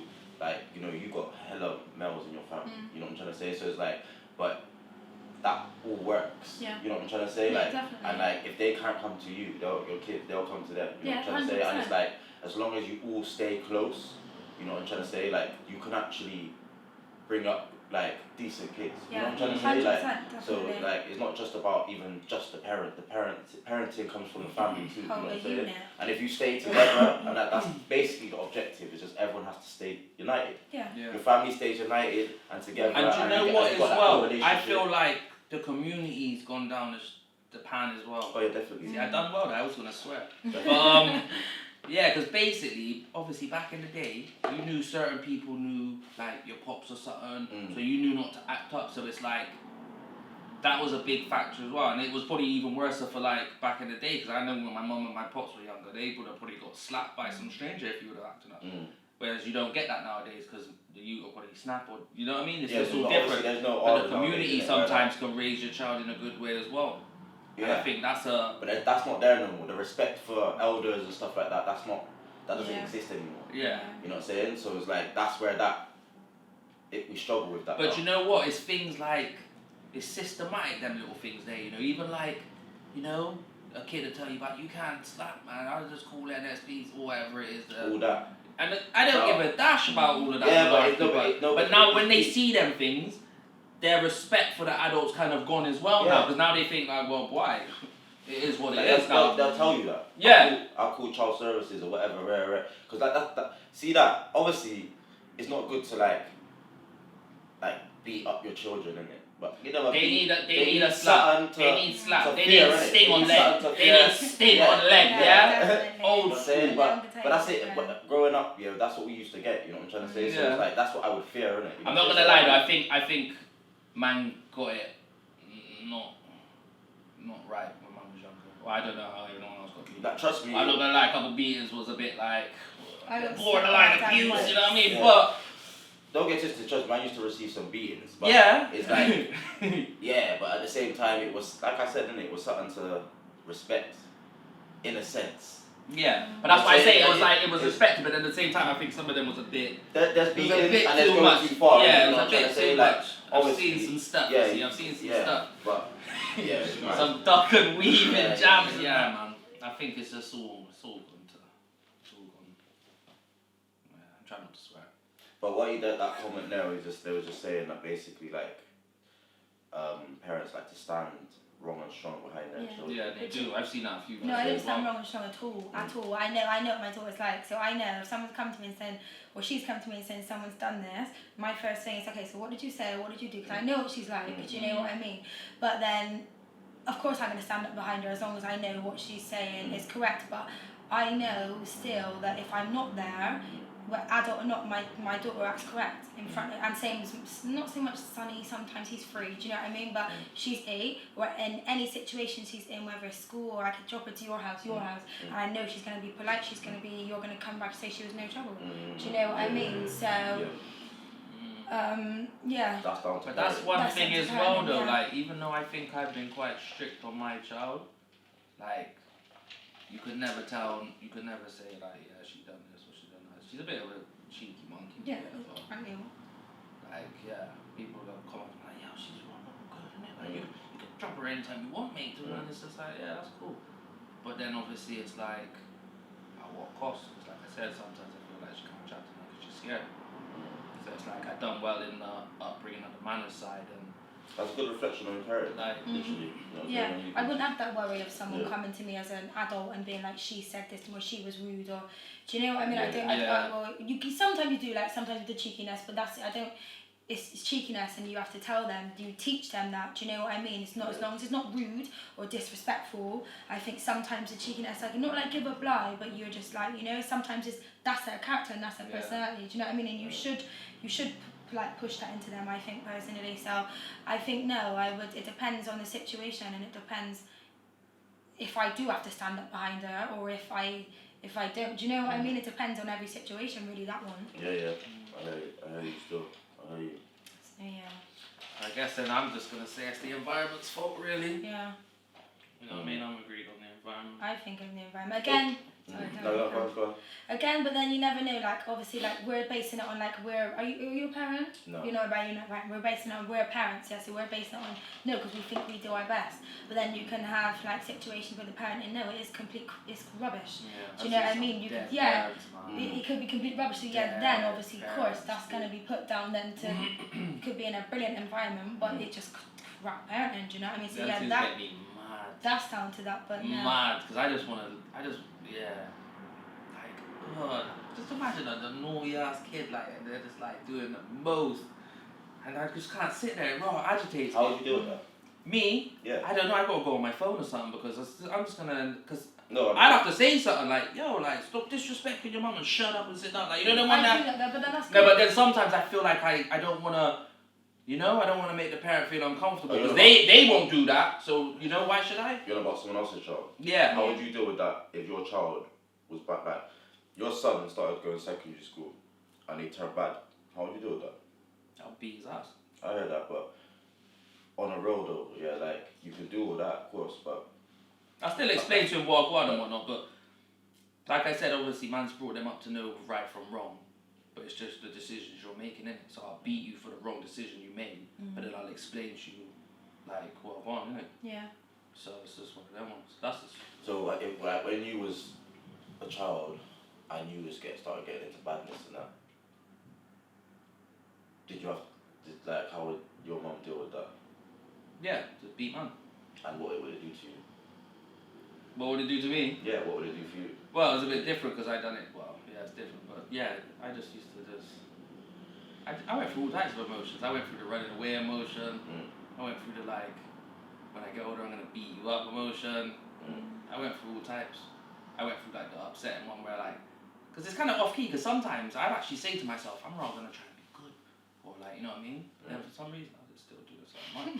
like, you know, you got hella males in your family. You know what I'm trying to say? So it's like, but that all works. Yeah. You know what I'm trying to say? Yeah, Like, definitely. and like if they can't come to you, your kids, they'll come to them. You know what I'm trying to say? And it's like, as long as you all stay close, you know what I'm trying to say? Like, you can actually bring up like decent kids. You know what I'm trying to say? Like, so like it's not just about even just the parent. Parenting comes from the family too. You know what I'm saying? And if you stay together, and that's basically the objective. Is just everyone has to stay united. Your family stays united and together. And you know you what get as that well? good I relationship. feel like the community's gone down the pan as well. Oh yeah, definitely. See, I done well there, I was gonna swear. But yeah, because basically, obviously back in the day, you knew certain people knew like your pops or something, so you knew not to act up. So it's like that was a big factor as well, and it was probably even worse for like back in the day because I know when my mum and my pops were younger, they would have probably got slapped by some stranger if you would have acted up. Whereas you don't get that nowadays because the youth will probably snap or you know what I mean. It's just all different. There's no but order the community nowadays, sometimes can raise your child in a good way as well. And I think that's a. But that's not there no more. The respect for elders and stuff like that. That doesn't exist anymore. Yeah. You know what I'm saying? So it's like that's where we struggle with that. But now. you know what? It's things like it's systematic. Them little things there. You know, even like, you know, a kid will tell you about you can't slap, man. I'll just call NSPs or whatever it is. All that. And I don't give a dash about all of that. Yeah, but now when they see them things, their respect for the adults kind of gone as well now, because now they think like, well, why? It is what it is now. They'll tell you that. Yeah. I'll call child services or whatever, rare. Because see that, obviously, it's not good to like beat up your children, innit? But you know, they need a slap. They need slap. They need sting on leg. They need sting on leg. Yeah. Old But school. but that's it. But growing up, that's what we used to get. You know what I'm trying to say? So it's like that's what I would fear, innit? I'm not gonna lie though. I think man got it not right when man was younger. Well, I don't know how anyone else got beat. Trust me. I'm not gonna lie. A couple of beatings was a bit like borderline abuse. You know what I mean? Yeah. But don't get twisted, trust me, I used to receive some beatings. But it's like, but at the same time, it was, like I said, it was something to respect, in a sense. Yeah, but that's why I say it was respected, but at the same time, I think some of them was a bit. There's beatings and there's too going much. too far. Yeah, you it know was a what I'm trying bit to say? too Like, much. I've obviously, seen some stuff. I've seen some stuff. But some duck and weaving jabs. Yeah, man. I think it's just all gone. It's all gone. Yeah, I'm trying not to swear. But what he did, that comment there was they were just saying that basically like parents like to stand wrong and strong behind their children. Yeah, they do. I've seen that a few times. No, I don't stand wrong and strong at all. I know what my daughter's like. So I know if someone's come to me and said, or she's come to me and saying someone's done this, my first thing is, okay, so what did you say? What did you do? Because I know what she's like. Do you know what I mean? But then, of course, I'm going to stand up behind her as long as I know what she's saying is correct. But I know still that if I'm not there, adult or not, my daughter acts correct in front of, and same as, not so much Sonny, sometimes he's free, do you know what I mean? But she's 8, or in any situation she's in, whether it's school or I could drop her to your house, and I know she's going to be polite, you're going to come back and say she was no trouble. Do you know what I mean? So, That's down to but that's one thing as well though, yeah. like, even though I think I've been quite strict on my child, like, you could never say like, yeah, she done this or she done that. She's a bit of a cheeky monkey. Yeah, I mean. Like, people will come up and like, yeah, she's wrong, good, isn't it? Like, you can drop her anytime you want, mate, and it's just like, yeah, that's cool. But then obviously it's like, at what cost? Because like I said, sometimes I feel like she can't chat to me because she's scared. So it's like, I've done well in the upbringing on the manners side, and that's a good reflection on your parents. like, literally. I wouldn't have that worry of someone coming to me as an adult and being like, she said this or she was rude, or do you know what I mean? You can sometimes you do, like sometimes with the cheekiness, but it's cheekiness, and you have to tell them, you teach them that, do you know what I mean? It's not as long as it's not rude or disrespectful. I think sometimes the cheekiness, like not like give a lie, but you're just like, sometimes that's their character and that's their personality, do you know what I mean? And you should like push that into them, I think, personally. So I think it depends on the situation, and it depends if I do have to stand up behind her or if I don't, do you know what I mean? It depends on every situation, really, that one. I hear you still. I hear you. So yeah. I guess then I'm just gonna say it's the environment's fault, really. Yeah. You know what I mean? I'm agreed on the environment. I think of the environment. Again, Go on. Again, but then you never know, like, obviously, like, we're basing it on, like, are you a parent? No. You're not right. We're basing it on, we're parents, yeah, so we're basing it on, no, because we think we do our best. But then you can have, like, situations where the parent, and no, it's rubbish. Yeah, do you know what I mean? It could be complete rubbish, so then, obviously, of course, that's going to be put down then to, could be in a brilliant environment, but it just crap parenting, do you know what I mean? So, Get me mad. that's down to that, but no. Mad, because just imagine the naughty ass kid, like, and they're just like doing the most, and I just can't sit there, agitates me. How would you deal with that? Me? Yeah. I don't know, I gotta go on my phone or something, because I'm just gonna, No, I'd have to say something like, yo, like, stop disrespecting your mum and shut up and sit down, like, you know the one I that... feel like that, but then that's No, but then sometimes I feel like I don't wanna, I don't wanna make the parent feel uncomfortable, because Oh, they won't do that, so, why should I? You're about someone else's child. Yeah. How would you deal with that if your child was back, like, your son started going to secondary school and he turned bad? How would you deal with that? I'll beat his ass. I heard that, but on a road though, like, you can do all that, of course, but... I still explain to him what I want and whatnot, but like I said, obviously man's brought them up to know right from wrong, but it's just the decisions you're making, innit? So I'll beat you for the wrong decision you made, but then I'll explain to you, like, what I want, innit? Yeah. So it's just one of them ones. That's just... So, like, when you was a child and you started getting into badness and that, your mum deal with that? Yeah, just beat man. And what would it do to you? What would it do to me? Yeah, what would it do for you? Well, it was a bit different because I done it. Well, yeah, it's different, but yeah, I just used to just. I went through all types of emotions. I went through the running away emotion. I went through the like, when I get older, I'm gonna beat you up emotion. I went through all types. I went through like the upsetting one where like, because it's kind of off key. Because sometimes I'd actually say to myself, I'm rather gonna try and be good, or like, you know what I mean. But then for some reason, I just still do it so much.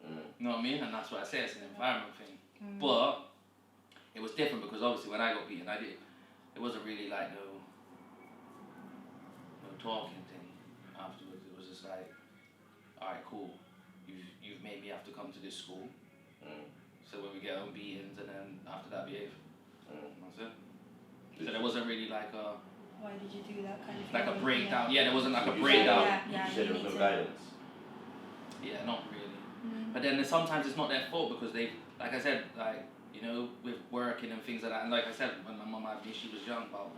You know what I mean? And that's what I say. It's an environment thing. But it was different because obviously when I got beaten, it wasn't really like no talking thing afterwards. It was just like, alright, cool. You've made me have to come to this school. So when we get on beatings and then after that behave. That's it. So there wasn't really like a. Why did you do that kind of thing? Like a breakdown. Yeah, there wasn't like a You breakdown. You said there was no guidance. Yeah, not really. But then sometimes it's not their fault because they, like I said, like, you know, with working and things like that. And like I said, when my mum had me, she was young, about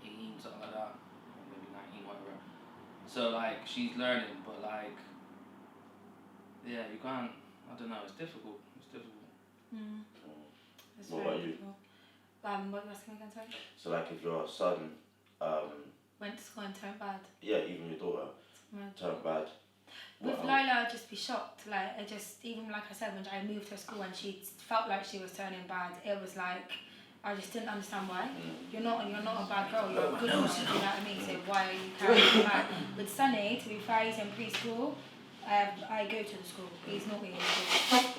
18, something like that. Or maybe 19, whatever. So like, she's learning, but like, yeah, you can't, I don't know, it's difficult. It's difficult. It's What very about you? difficult. What was I asking again, sorry? So like if your son, Went to school and turned bad. yeah, even your daughter turned bad. With what Lila, I'd just be shocked. Like, I just, even like I said, when I moved to school and she felt like she was turning bad, it was like, I just didn't understand why. You're not a bad girl, you're a good girl, you know what I mean? So why are you carrying on bad? With Sunny, to be fair, he's in preschool. I go to the school. He's naughty in school.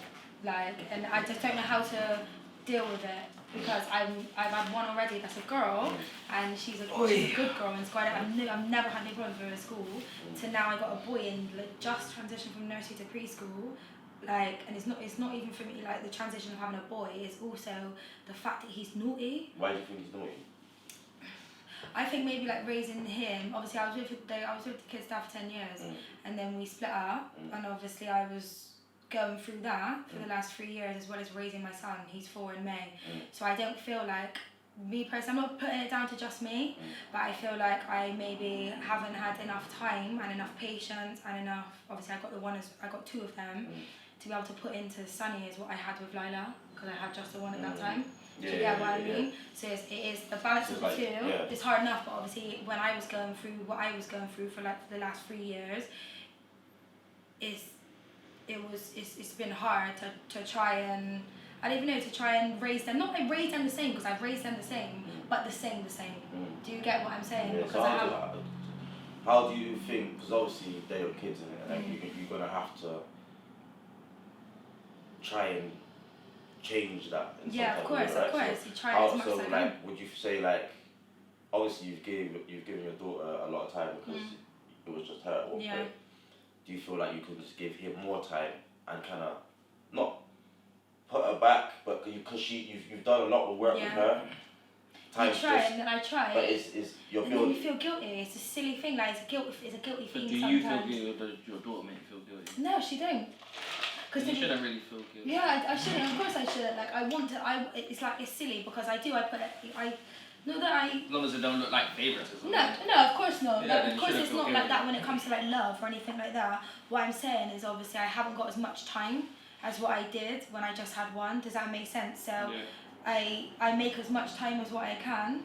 Like, and I just don't know how to deal with it because I've had one already that's a girl and she's a good girl in school. I've never had any problems with her at school. So now I got a boy and like, just transitioned from nursery to preschool. Like, and it's not even for me like the transition of having a boy. It's also the fact that he's naughty. Why do you think he's naughty? I think maybe like raising him. Obviously, I was with the kids there for 10 years, and then we split up. And obviously, I was going through that for the last 3 years, as well as raising my son. He's 4 in May, so I don't feel like me personally. I'm not putting it down to just me, but I feel like I maybe haven't had enough time and enough patience and enough. Obviously, I got 2 of them to be able to put into Sunny is what I had with Lila because I had just the one at that time. Do you get what I mean? So it is the balance of the two. It's hard enough, but obviously when I was going through what I was going through for like the last 3 years, it's been hard to try and I don't even know to try and raise them. Not like raise them the same because I've raised them the same, but the same. Do you get what I'm saying? Yeah, because so how do you think? Because obviously they're your kids, and you're gonna have to try and change that. In some of course, right? of course. So you try how, as much so as I like, can. would you say like, obviously you've given your daughter a lot of time because it was just her at one point. Do you feel like you could just give him more time and kind of not put her back, but because you've done a lot of work with her. I try and then I try. But it's you're and then you feel guilty. It's a silly thing. Like it's a guilty thing But sometimes. do you feel guilty, or does your daughter make you feel guilty? No, she don't. You shouldn't really feel guilty. Yeah, I shouldn't. Of course I shouldn't. Like I want to. It's like it's silly because I do. Not that I. As long as it don't look like favoritism. No, of course not. Yeah, like, of course it's not guilty. like that when it comes to like love or anything like that. What I'm saying is obviously I haven't got as much time as what I did when I just had one. Does that make sense? So I make as much time as what I can,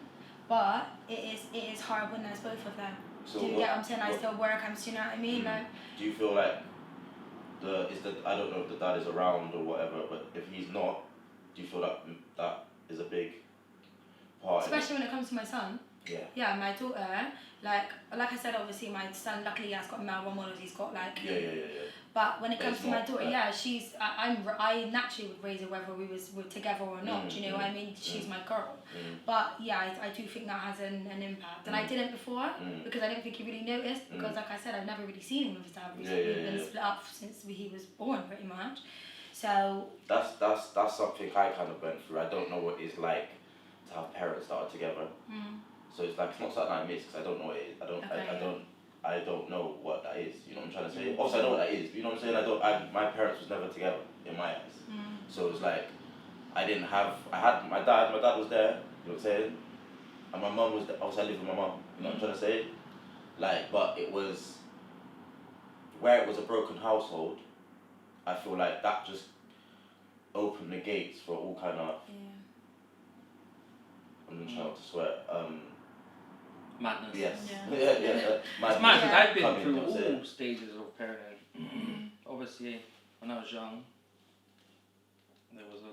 but it is hard when there's both of them. So do you get what I'm saying? I still work. You know what I mean? Like. Do you feel like I don't know if the dad is around or whatever, but if he's not, do you feel like that is a big part? Especially when it comes to my son. Yeah. Yeah, my daughter, like I said, obviously my son luckily has got male role models. He's got like. Yeah. But when it comes to my daughter, I naturally would raise her whether we were together or not. Do you know what I mean? She's my girl. But yeah, I do think that has an impact. And I didn't before because I don't think he really noticed because like I said, I've never really seen him with his dad recently. We've been split up since he was born pretty much. So that's something I kind of went through. I don't know what it's like to have parents that are together. So it's like it's not something I miss because I don't know what it is. I don't know what that is, you know what I'm trying to say? Obviously I know what that is, but you know what I'm saying? My parents was never together in my eyes. So it's like, I had my dad was there, you know what I'm saying? And my mum was there, obviously I lived with my mum, you know what I'm trying to say? Like, but it was where it was a broken household, I feel like that just opened the gates for all kind of, I'm trying not to swear, Madness. yes. Yeah. It's mad because I've been through all stages of parenting. Obviously, when I was young, there was a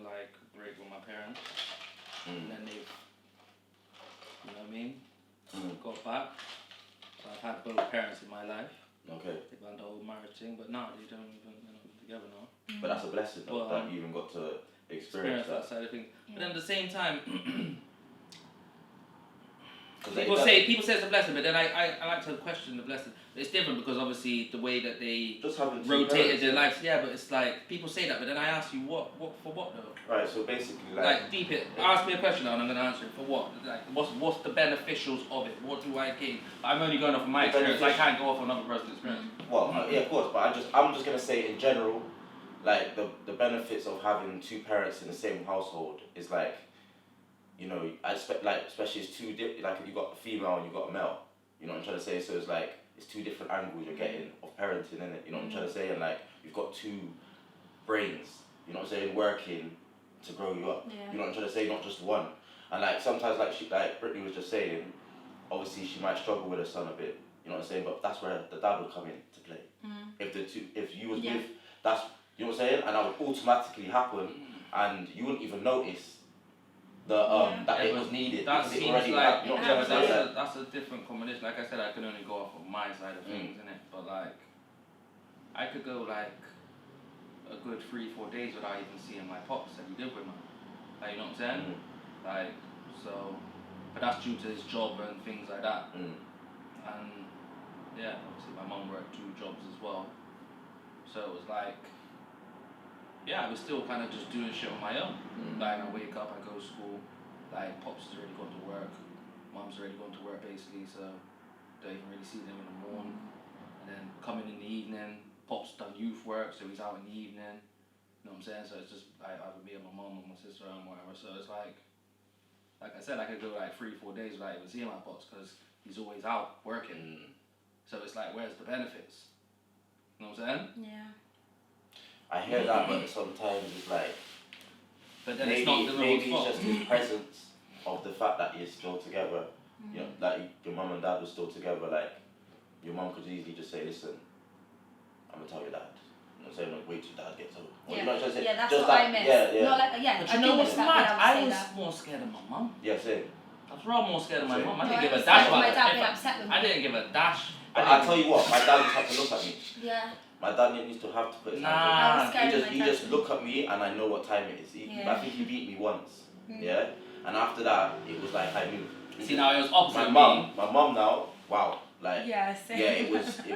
break with my parents, and then they, you know what I mean, got back. So I've had both parents in my life. Okay. They've done the whole marriage thing, but now they're not together now. But that's a blessing though, that you even got to experience that side of things. Yeah. But then at the same time, people say it's a blessing, but then I like to question the blessing. It's different because obviously the way that they rotated their lives. Yeah, but it's like people say that, but then I ask you what for what though? Right. So basically, deep it. Ask me a question now, and I'm gonna answer it for what. Like what's the beneficials of it? What do I gain? I'm only going off of my experience. I can't go off on another person's experience. Well, yeah, of course, but I'm just gonna say in general, like the benefits of having two parents in the same household is like, you know, I expect like especially it's two like if you got a female and you got a male, you know what I'm trying to say. So it's like it's two different angles you're getting of parenting, innit? You know what I'm trying to say, and like you've got two brains, you know what I'm saying, working to grow you up. Yeah. You know what I'm trying to say, not just one. And like sometimes like Brittany was just saying, obviously she might struggle with her son a bit. You know what I'm saying, but that's where the dad would come in to play. If you was with, that's, you know what I'm saying, and that would automatically happen, and you wouldn't even notice that it was needed. That because seems it already like you know what I'm saying? that's a different combination. Like I said, I can only go off of my side of things, innit? But like, I could go like a good 3-4 days without even seeing my pops that he lived with me. Like, you know what I'm saying? Like, so, but that's due to his job and things like that. And yeah, obviously my mum worked 2 jobs as well, so it was like, yeah, I was still kind of just doing shit on my own. Like I wake up, I go to school, like pops has already gone to work, mum's already gone to work basically, so don't even really see them in the morning. And then coming in the evening, pops done youth work, so he's out in the evening. You know what I'm saying? So it's just like either me and my mum or my sister and whatever. So it's like I said, I could go like 3-4 days without even seeing my pops because he's always out working. So it's like, where's the benefits? You know what I'm saying? Yeah. I hear that, but sometimes it's like, but then maybe, it's not the maybe it's just his presence of the fact that you're still together. You know, like your mum and dad were still together. Like your mum could easily just say, "Listen, I'm gonna tell your dad." You know, saying like, "Wait till dad gets home." Or, you know, just say, that's just what that, I meant. Yeah. Not like, But you know what's mad? I was more scared of my mum. Yeah, same. I was rather more scared of my Same. mum. I didn't give a dash about my dad being it. upset with me. I didn't give a dash. But I tell you what, my dad just had to look at me. Yeah. My dad used to have to put his hands I was on scared me. of my He dad. just look at me and I know what time it is. I think he beat me once. Yeah. And after that, it was like I knew. See, now it was opposite. My mum now, wow, like yeah, same. it was peak.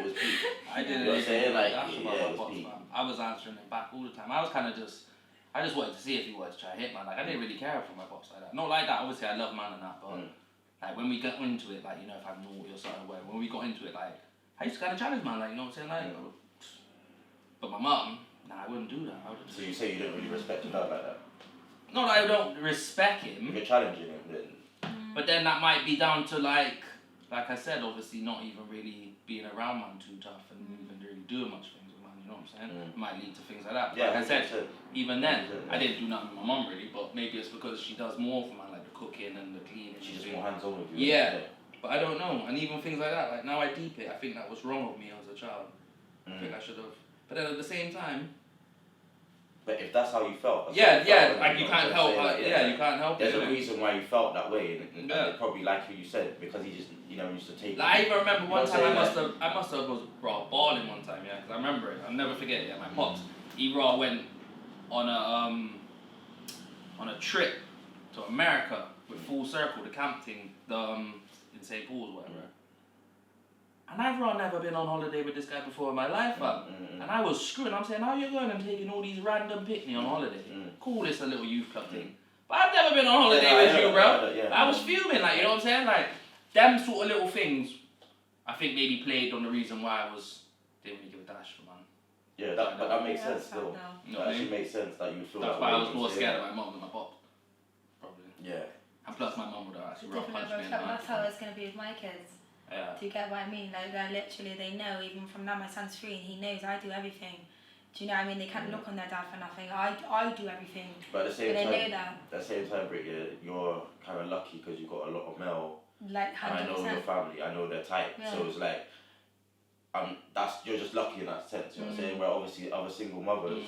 I didn't. You know what I'm saying? Like, dash about yeah, my it was pops, peak. man. I was answering him back all the time. I was kind of I just wanted to see if he wanted to try to hit man. Like I didn't really care for my pops like that. Not like that. Obviously, I love man and that, but like when we got into it, like you know, if I'm naughty or something, whatever. When we got into it, like I used to kind of challenge man, like you know what I'm saying, like. But my mum, nah, I wouldn't do that. I would just. So you say you don't really respect your dad like that? Not that I don't respect him. You're challenging him then. But then that might be down to like I said, obviously not even really being around man too tough and even really doing much things with man, you know what I'm saying? It might lead to things like that. But Yeah, like I said, even then, Yeah. I didn't do nothing with my mum really, but maybe it's because she does more for man, like the cooking and the cleaning. She's just more hands-on with you. Yeah. But I don't know, and even things like that, like now I deep it, I think that was wrong of me as a child. I think I should have. But then at the same time, but if that's how you felt, like you can't help you can't help there's it. a reason why you felt that way, and it probably like you said, because he just used to take. Like, I even remember one time I must have was bawling one time, yeah, because I remember it. I'll never forget it. Yeah, my pops, he went on a trip to America with Full Circle, the camp thing, in St. Paul's, whatever. And I've never been on holiday with this guy before in my life, and I was screwing. I'm saying, how you going and taking all these random picnic on holiday? Cool, it's a little youth club thing. But I've never been on holiday with you, bro. I was fuming, like, you know what I'm saying? Like, them sort of little things, I think maybe played on the reason why didn't really give a dash for man. Yeah, but that makes sense still. That actually makes sense that you feel that's that why way. I was more scared of my mum than my pop. Probably. Yeah. And plus my mum would have actually rough punched me in the That's how it's going to be with my kids. Yeah. Do you get what I mean? Like they know, even from now my son's 3 and he knows I do everything. Do you know what I mean? They can't look on their dad for nothing. I do everything. But at the same But they time, know that. at the same time, Britt, you're kind of lucky because you've got a lot of male. Like 100%. And I know your family. I know their type. Yeah. So it's like, you're just lucky in that sense. You know what I'm saying? Where obviously other single mothers.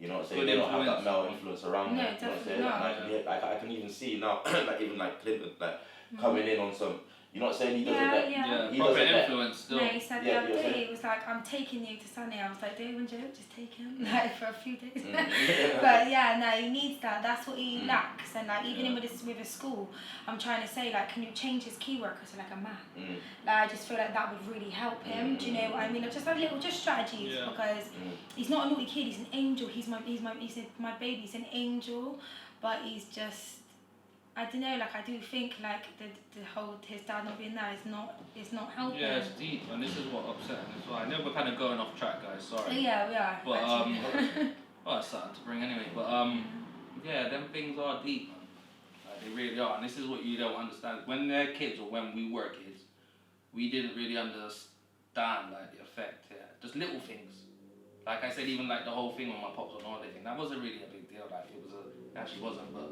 You know what I'm saying? Good They don't have influence. that male influence around No, them. You know what I'm saying? definitely And I can even see now, like even like Clinton, like coming in on some. You know what I'm saying? He doesn't let. Yeah. He proper doesn't let. influence still. No, he said the Yeah, other you're day, saying? he was like, I'm taking you to Sunny. I was like, don't even joke, just take him, like, for a few days. Mm. But yeah, no, he needs that. That's what he lacks. And like, even with his school, I'm trying to say, like, can you change his key worker to like a math? Like, I just feel like that would really help him. Do you know what I mean? Like, just like little, just strategies, because he's not a naughty kid. He's an angel. He's my baby. He's an angel, but he's just. I don't know, like I do think like the whole his dad not being there is not helping. Yeah, it's deep, and this is what upsetting as well. I know we're kind of going off track, guys. Sorry. Yeah, we are. But actually. well, it's something to bring anyway. But yeah, them things are deep, man. Like, they really are, and this is what you don't understand. When they're kids or when we were kids, we didn't really understand like the effect. Yeah, just little things. Like I said, even like the whole thing on my pops on holiday thing, that wasn't really a big deal. Like it actually wasn't, but.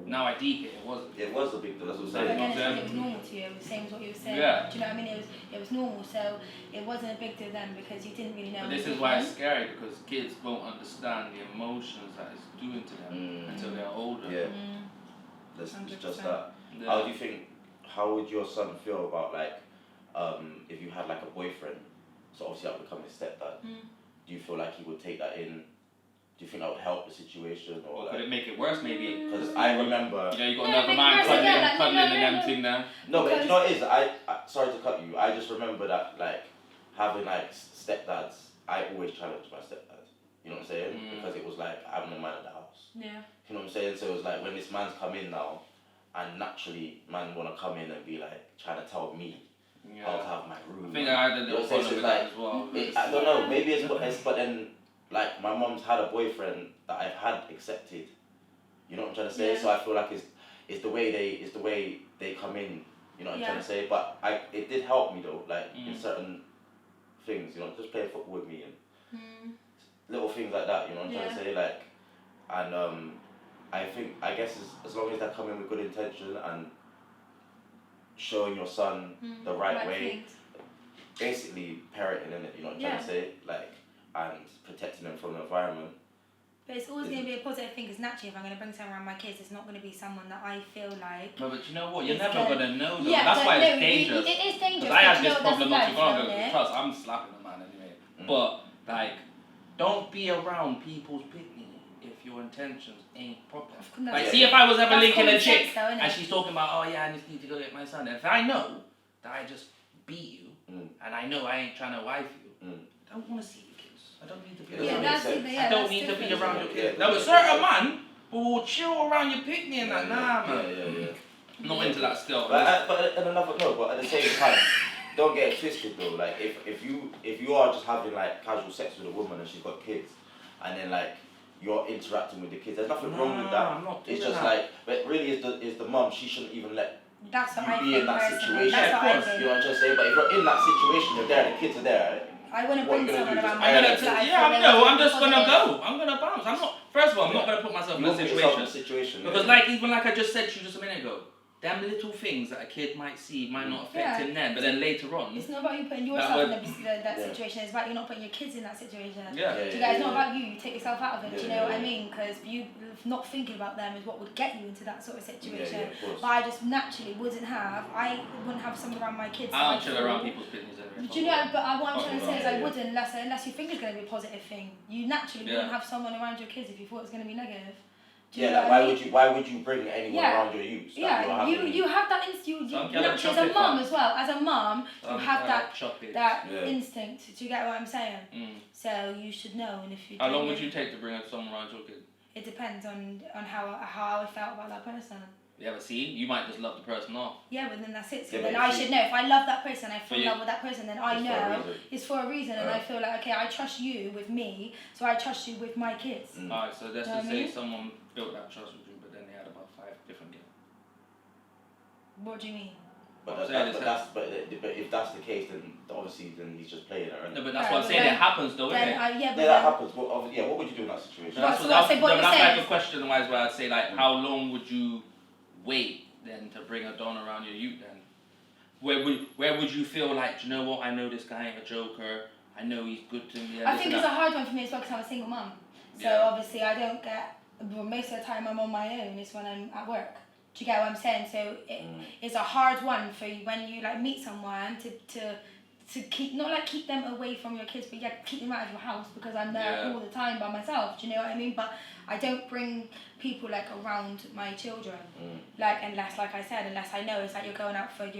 Now I deep it wasn't. It was a big deal, that's what I'm But saying. again, it was normal to you. It was the same as what you were saying. Yeah. Do you know what I mean? It was normal, so it wasn't a big deal then because you didn't really know. But this is why it's scary, because kids won't understand the emotions that it's doing to them until they're older. Yeah. It's 100%. just that. Yeah. How do you think? How would your son feel about like, if you had like a boyfriend, so obviously that would become his stepdad? Do you feel like he would take that in? Do you think that would help the situation, or Could like? it make it worse, maybe? Because I remember. You know, you got No, another make it man worse cuddling, again, like, cuddling no, and them thing there. No, but you know what it is? I sorry to cut you. I just remember that like having like stepdads. I always challenged my stepdad. You know what I'm saying? Because it was like having a man in the house. Yeah. You know what I'm saying? So it was like when this man's come in now, and naturally man wanna come in and be like trying to tell me how to have my room. I think I had a You know little what I'm saying? problem So with it's that like, as well. I don't know. Maybe it's but then like my mom's had a boyfriend that I've had accepted. You know what I'm trying to say? Yeah. So I feel like it's the way they come in. You know what I'm trying to say? But it did help me though, like in certain things. You know, just playing football with me and little things like that. You know what I'm trying to say? Like, and I guess as long as they come in with good intention and showing your son the right way, things. basically parenting in it. You know what I'm trying to say? Like, and protecting them from the environment. But it's always going to be a positive thing, because naturally, if I'm going to bring someone around my kids, it's not going to be someone that I feel like. No, but you know what? You're It's never good. going to know them. Yeah, That's but why no, it's dangerous. It is dangerous. Because I had but this you know, problem not that's too long life, ago. isn't it? Cutz, I'm slapping a man anyway. But, like, don't be around people's picnic if your intentions ain't proper. No, Like, yeah. see if I was ever That's linking a common sense chick though, innit? and she's talking about, oh yeah, I just need to go get my son. If I know that I just beat you and I know I ain't trying to wife you, I don't want to see your kids. I don't need to be Yeah, around that's your it, kids. yeah, I don't that's need to be different. around your kids. Yeah, Now, a certain man who will chill around your picnic and that, nah, man. Yeah. I'm not into that still. But at the same time, don't get it twisted though. Like if you are just having like casual sex with a woman and she's got kids, and then like you're interacting with the kids, there's nothing wrong with that. I'm not doing It's just that. like, but really is the mum. She shouldn't even let That's what you I be think in that personally. situation. That's what I You know think. what I'm trying to say? But if you're in that situation, you're there, the kids are there. I wouldn't What bring you gonna someone do? around Just my iron kids it? that I Yeah, feel no, like I'm just gonna positive. go. I'm gonna bounce. I'm not. First of all, I'm not gonna put myself in You a won't put yourself in a situation. situation. Because like even like I just said to you just a minute ago, them little things that a kid might see might not affect him then, but then later on. It's not about you putting yourself in that situation. It's about you not putting your kids in that situation. Yeah. Do you guys? It's not about you. You take yourself out of it. Do you know what I mean? Because you not thinking about them is what would get you into that sort of situation. of course. But I just naturally wouldn't have someone around my kids. I don't chill around people's business anyway. Do you know? But what I'm trying to say is I Yeah. wouldn't unless you think it's going to be a positive thing. You naturally wouldn't have someone around your kids if you thought it was going to be negative. Do you know Like, what I mean? why would you bring anyone around your youth? that you're Yeah, having- you have that instinct. Some Naturally, as a chocolate mum fun. as well. As a mum, you have that chocolate. that Yeah. instinct. Do you get what I'm saying? Mm. So you should know, and if you. How don't, long would you take to bring someone around your kid? It depends on how I felt about that person. Yeah, but see, you might just love the person off. Yeah, but then that's it. So Yeah, then but I if you- should know if I love that person, I fall in you- love with that person. Then I It's for a know reason. it's for a reason, and I feel like okay, I trust you with me, so I trust you with my kids. Alright, so let's Know just what I say mean? someone built that trust with you, but then they had about 5 different kids. What do you mean? But if that's the case, then obviously he's just playing her. No, but that's what I'm saying. It happens though, isn't it? That happens. Well, what would you do in that situation? That's like a question wise where I'd say like, how long would you wait then to bring a don around your youth then? Where would you feel like, do you know what? I know this guy ain't a joker. I know he's good to me. I think it's a hard one for me as well because I'm a single mum. So obviously I don't get. Well, most of the time I'm on my own. It's when I'm at work. Do you get what I'm saying? So it's a hard one for you when you like meet someone to keep, not like keep them away from your kids, but keep them out of your house because I'm there all the time by myself. Do you know what I mean? But I don't bring people like around my children, like unless, like I said, unless I know it's like you're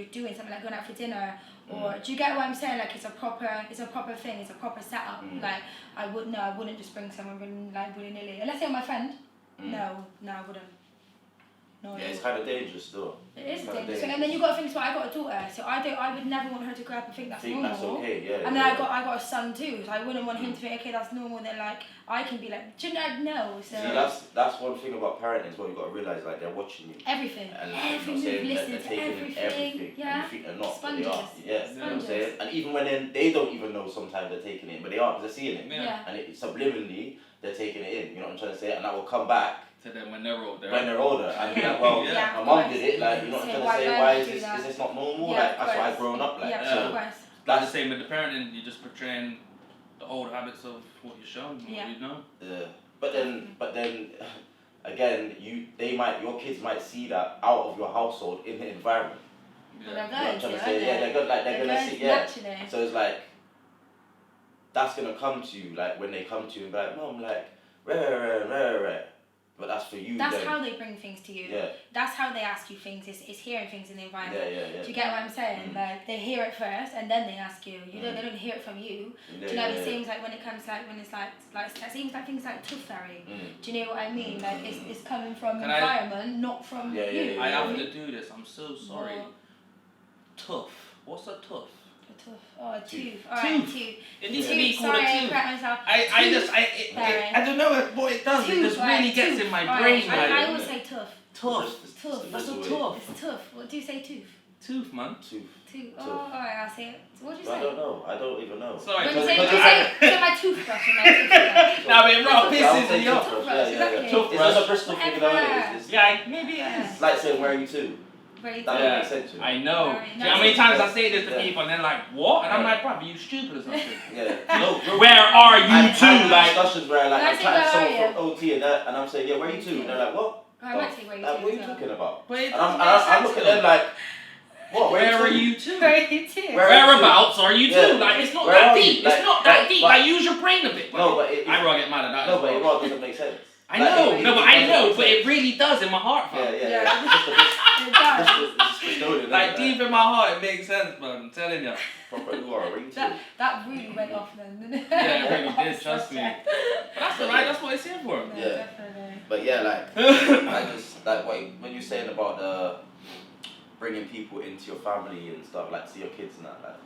doing something like going out for dinner, or do you get what I'm saying? Like it's a proper thing, it's a proper setup. Like I wouldn't just bring someone like willy nilly unless they're my friend. No, I wouldn't. No, it's kind of dangerous still. It is dangerous, and then you got to think. So I got a daughter, so I would never want her to grow up and think that's normal. That's okay, yeah. And then I got a son too, so I wouldn't want him to think, okay, that's normal. Then like I can be like, do you know? No. So see, that's one thing about parenting as well. You got to realize like they're watching you. Everything. And Everything. they're taking in everything. Yeah. And you think they're not, Sponges. but they are. Yeah. You know what I'm saying? And even when they don't even know sometimes they're taking it in, but they are because they're seeing it. Yeah. And subliminally they're taking it in. You know what I'm trying to say? And that will come back. To them when they're older. And be like, well, my mum did it, like, you know what I'm trying to say, why is this not normal? Like, that's what I've grown up like. That's the same with the parenting, you're just portraying the old habits of what you're shown, what you know. Yeah. But then again, your kids might see that out of your household in the environment. Yeah. They're going to, they're gonna see, naturally. So it's like that's gonna come to you, like when they come to you and be like, Mom, like, rare. But that's for you. That's how they bring things to you. Yeah. That's how they ask you things. It's hearing things in the environment. Yeah. Do you get what I'm saying? Like they hear it first and then they ask you. They don't hear it from you. Do you know? It seems like when it comes when it's like it seems like things like tooth fairy. Do you know what I mean? Like it's coming from environment, not from you. I have to do this. I'm so sorry. Tough. What's a tough? A tooth. Alright, tooth. It needs to be called a tooth. I don't know what it does. It just really gets in my brain. I always say tough. Tough. That's so tough. It's tough. What do you say, tooth? Tooth, man. Tooth. Oh, alright, I'll say it. So what do you say? I don't know. I don't even know. Sorry. When you say my toothbrush and my toothbrush. No, but it pisses me off. Exactly. Toothbrush. It's a Bristol thing, Yeah, maybe it is. It's like saying, where are you to? That don't make sense to me. I know. Do you know how many times I say this to people and they're like, what? And I'm like, bruv, are you stupid or something? Where are you to? Like discussions where like I'm chatting to someone from OT and I'm saying, yeah, where are you to? And they're like, what? I might say where you to. What are you talking about? And I'm looking at them like, what? Where are you to? Where are you to? Whereabouts are you to? Like it's not that deep. It's not that deep. Like use your brain a bit. No, but I rather get mad at that. No, but it rather doesn't make sense. I know, but it really does in my heart, fam. Like deep in my heart, it makes sense, man. I'm telling you. That really went off then, didn't it? Yeah, it really did. Trust me. But that's alright. That's what it's here for. Yeah, definitely. But yeah, like when you're saying about bringing people into your family and stuff, like to your kids and that, like.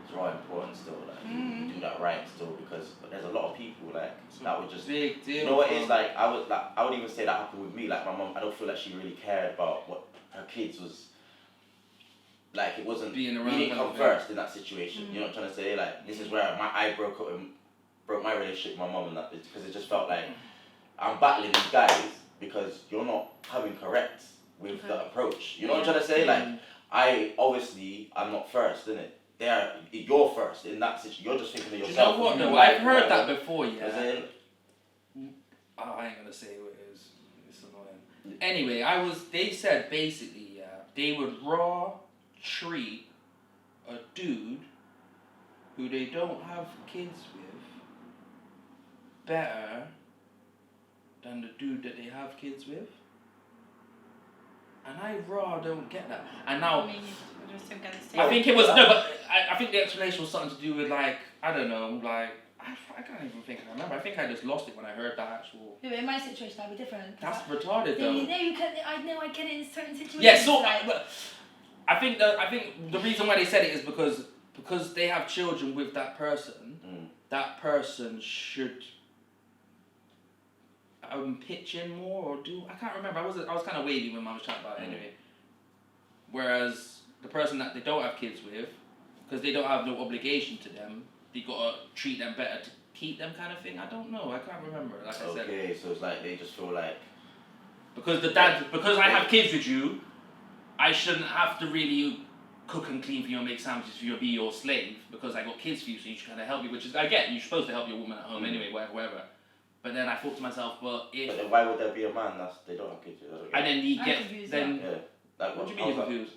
It's really important still, like you do that right still, because there's a lot of people like that would just big deal. You know what it is like? I would even say that happened with me. Like my mum, I don't feel like she really cared about what her kids was. Like it wasn't. We didn't come first in that situation. You know what I'm trying to say? Like this is where I broke my relationship with my mum and that, because it just felt like I'm battling these guys because you're not coming correct with the approach. You know what I'm trying to say? Like I'm not first, innit? You're first in that situation. You're just thinking of yourself. You know what? No, I've heard that before. Yeah. I ain't gonna say who it is. It's annoying. Anyway, they said basically, they would treat a dude who they don't have kids with better than the dude that they have kids with. And I don't get that. And now, I think it was but I think the explanation was something to do with like I don't know, like I can't even think I remember. I think I just lost it when I heard that actual. Yeah, but in my situation that'd be different. That's retarded though. I get it in certain situations. Yeah, so but I think the reason why they said it is because they have children with that person. That person should pitch in more or do I can't remember. I was kind of wavy when I was chatting about it anyway. Whereas the person that they don't have kids with, because they don't have no obligation to them, they gotta treat them better to keep them kind of thing. I don't know. I can't remember. Like I said. Okay, so it's like they just feel like. Because I have kids with you, I shouldn't have to really cook and clean for you and make sandwiches for you or be your slave because I got kids for you, so you should kind of help me, which is, I get, you're supposed to help your woman at home anyway, whatever. But then I thought to myself, but then why would there be a man they don't have kids with? And then he Yeah. Like, what do you mean you're confused?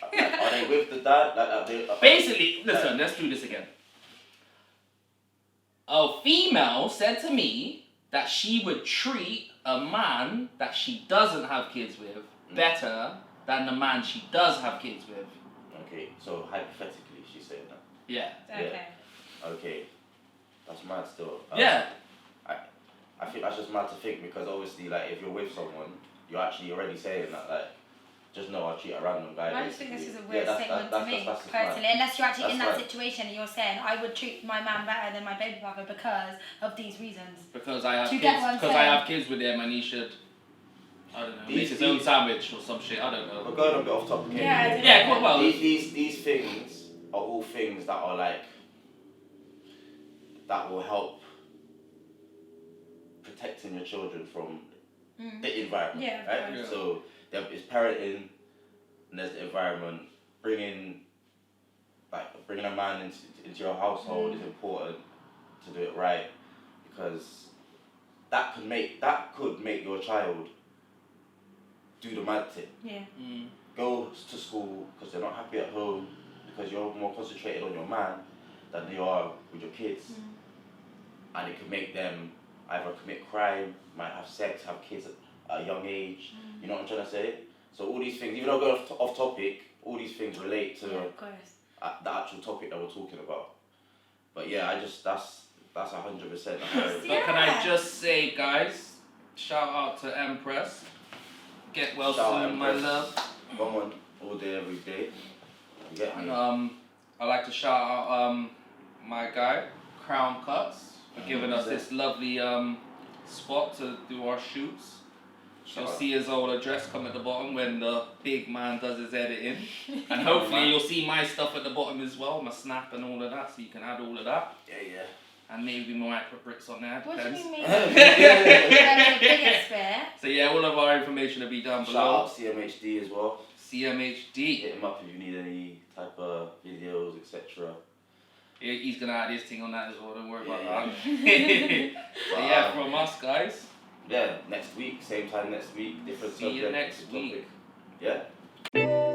Like, are they with the dad? Basically, listen, let's do this again. A female said to me that she would treat a man that she doesn't have kids with better than the man she does have kids with. Okay, so hypothetically, she's saying that. Yeah. Okay. Okay, that's mad still. Yeah. I think that's just mad to think because obviously, like, if you're with someone, you're actually already saying that, like, just know I'll cheat a random guy. I just think this is a basically. weird statement to me, that's personally. Unless you're actually in that That's situation and you're saying, I would treat my man better than my baby father because of these reasons. Because I have Do you get kids. what I'm Because I saying? have kids with him, and he should, I don't know, make These- his own sandwich or some shit. I don't know. We're going a bit off topic. Yeah, anyway. Yeah. Well. These things are all things that are like that will help protecting your children from the environment. Yeah, of right? course. So there is parenting, and there's the environment. Bringing a man into your household is important to do it right because that could make your child do the mad thing. Yeah. Go to school because they're not happy at home because you're more concentrated on your man than you are with your kids, and it could make them either commit crime, might have sex, have kids at a young age. You know what I'm trying to say? So all these things, even though going off topic, all these things relate to Of course. the actual topic that we're talking about. But yeah, that's 100%. But can I just say, guys, shout out to Empress. Get well Shout out soon, my Empress. love. Come on, all day, every day. You get me? And I like to shout out my guy, Crown Cutz, for giving us this lovely spot to do our shoots. You'll see his old address come at the bottom when the big man does his editing. And hopefully you'll see my stuff at the bottom as well, my snap and all of that, so you can add all of that. Yeah. And maybe more micro bricks on there. What do depends. you mean? The biggest bit. So yeah, all of our information will be down Shout below. out CMHD as well. CMHD. Hit him up if you need any type of videos, etc. He's gonna add his thing on that as well, don't worry about Yeah. that. So yeah, from us guys. Yeah, next week, same time next week, different See you subject, next different week. topic. Yeah.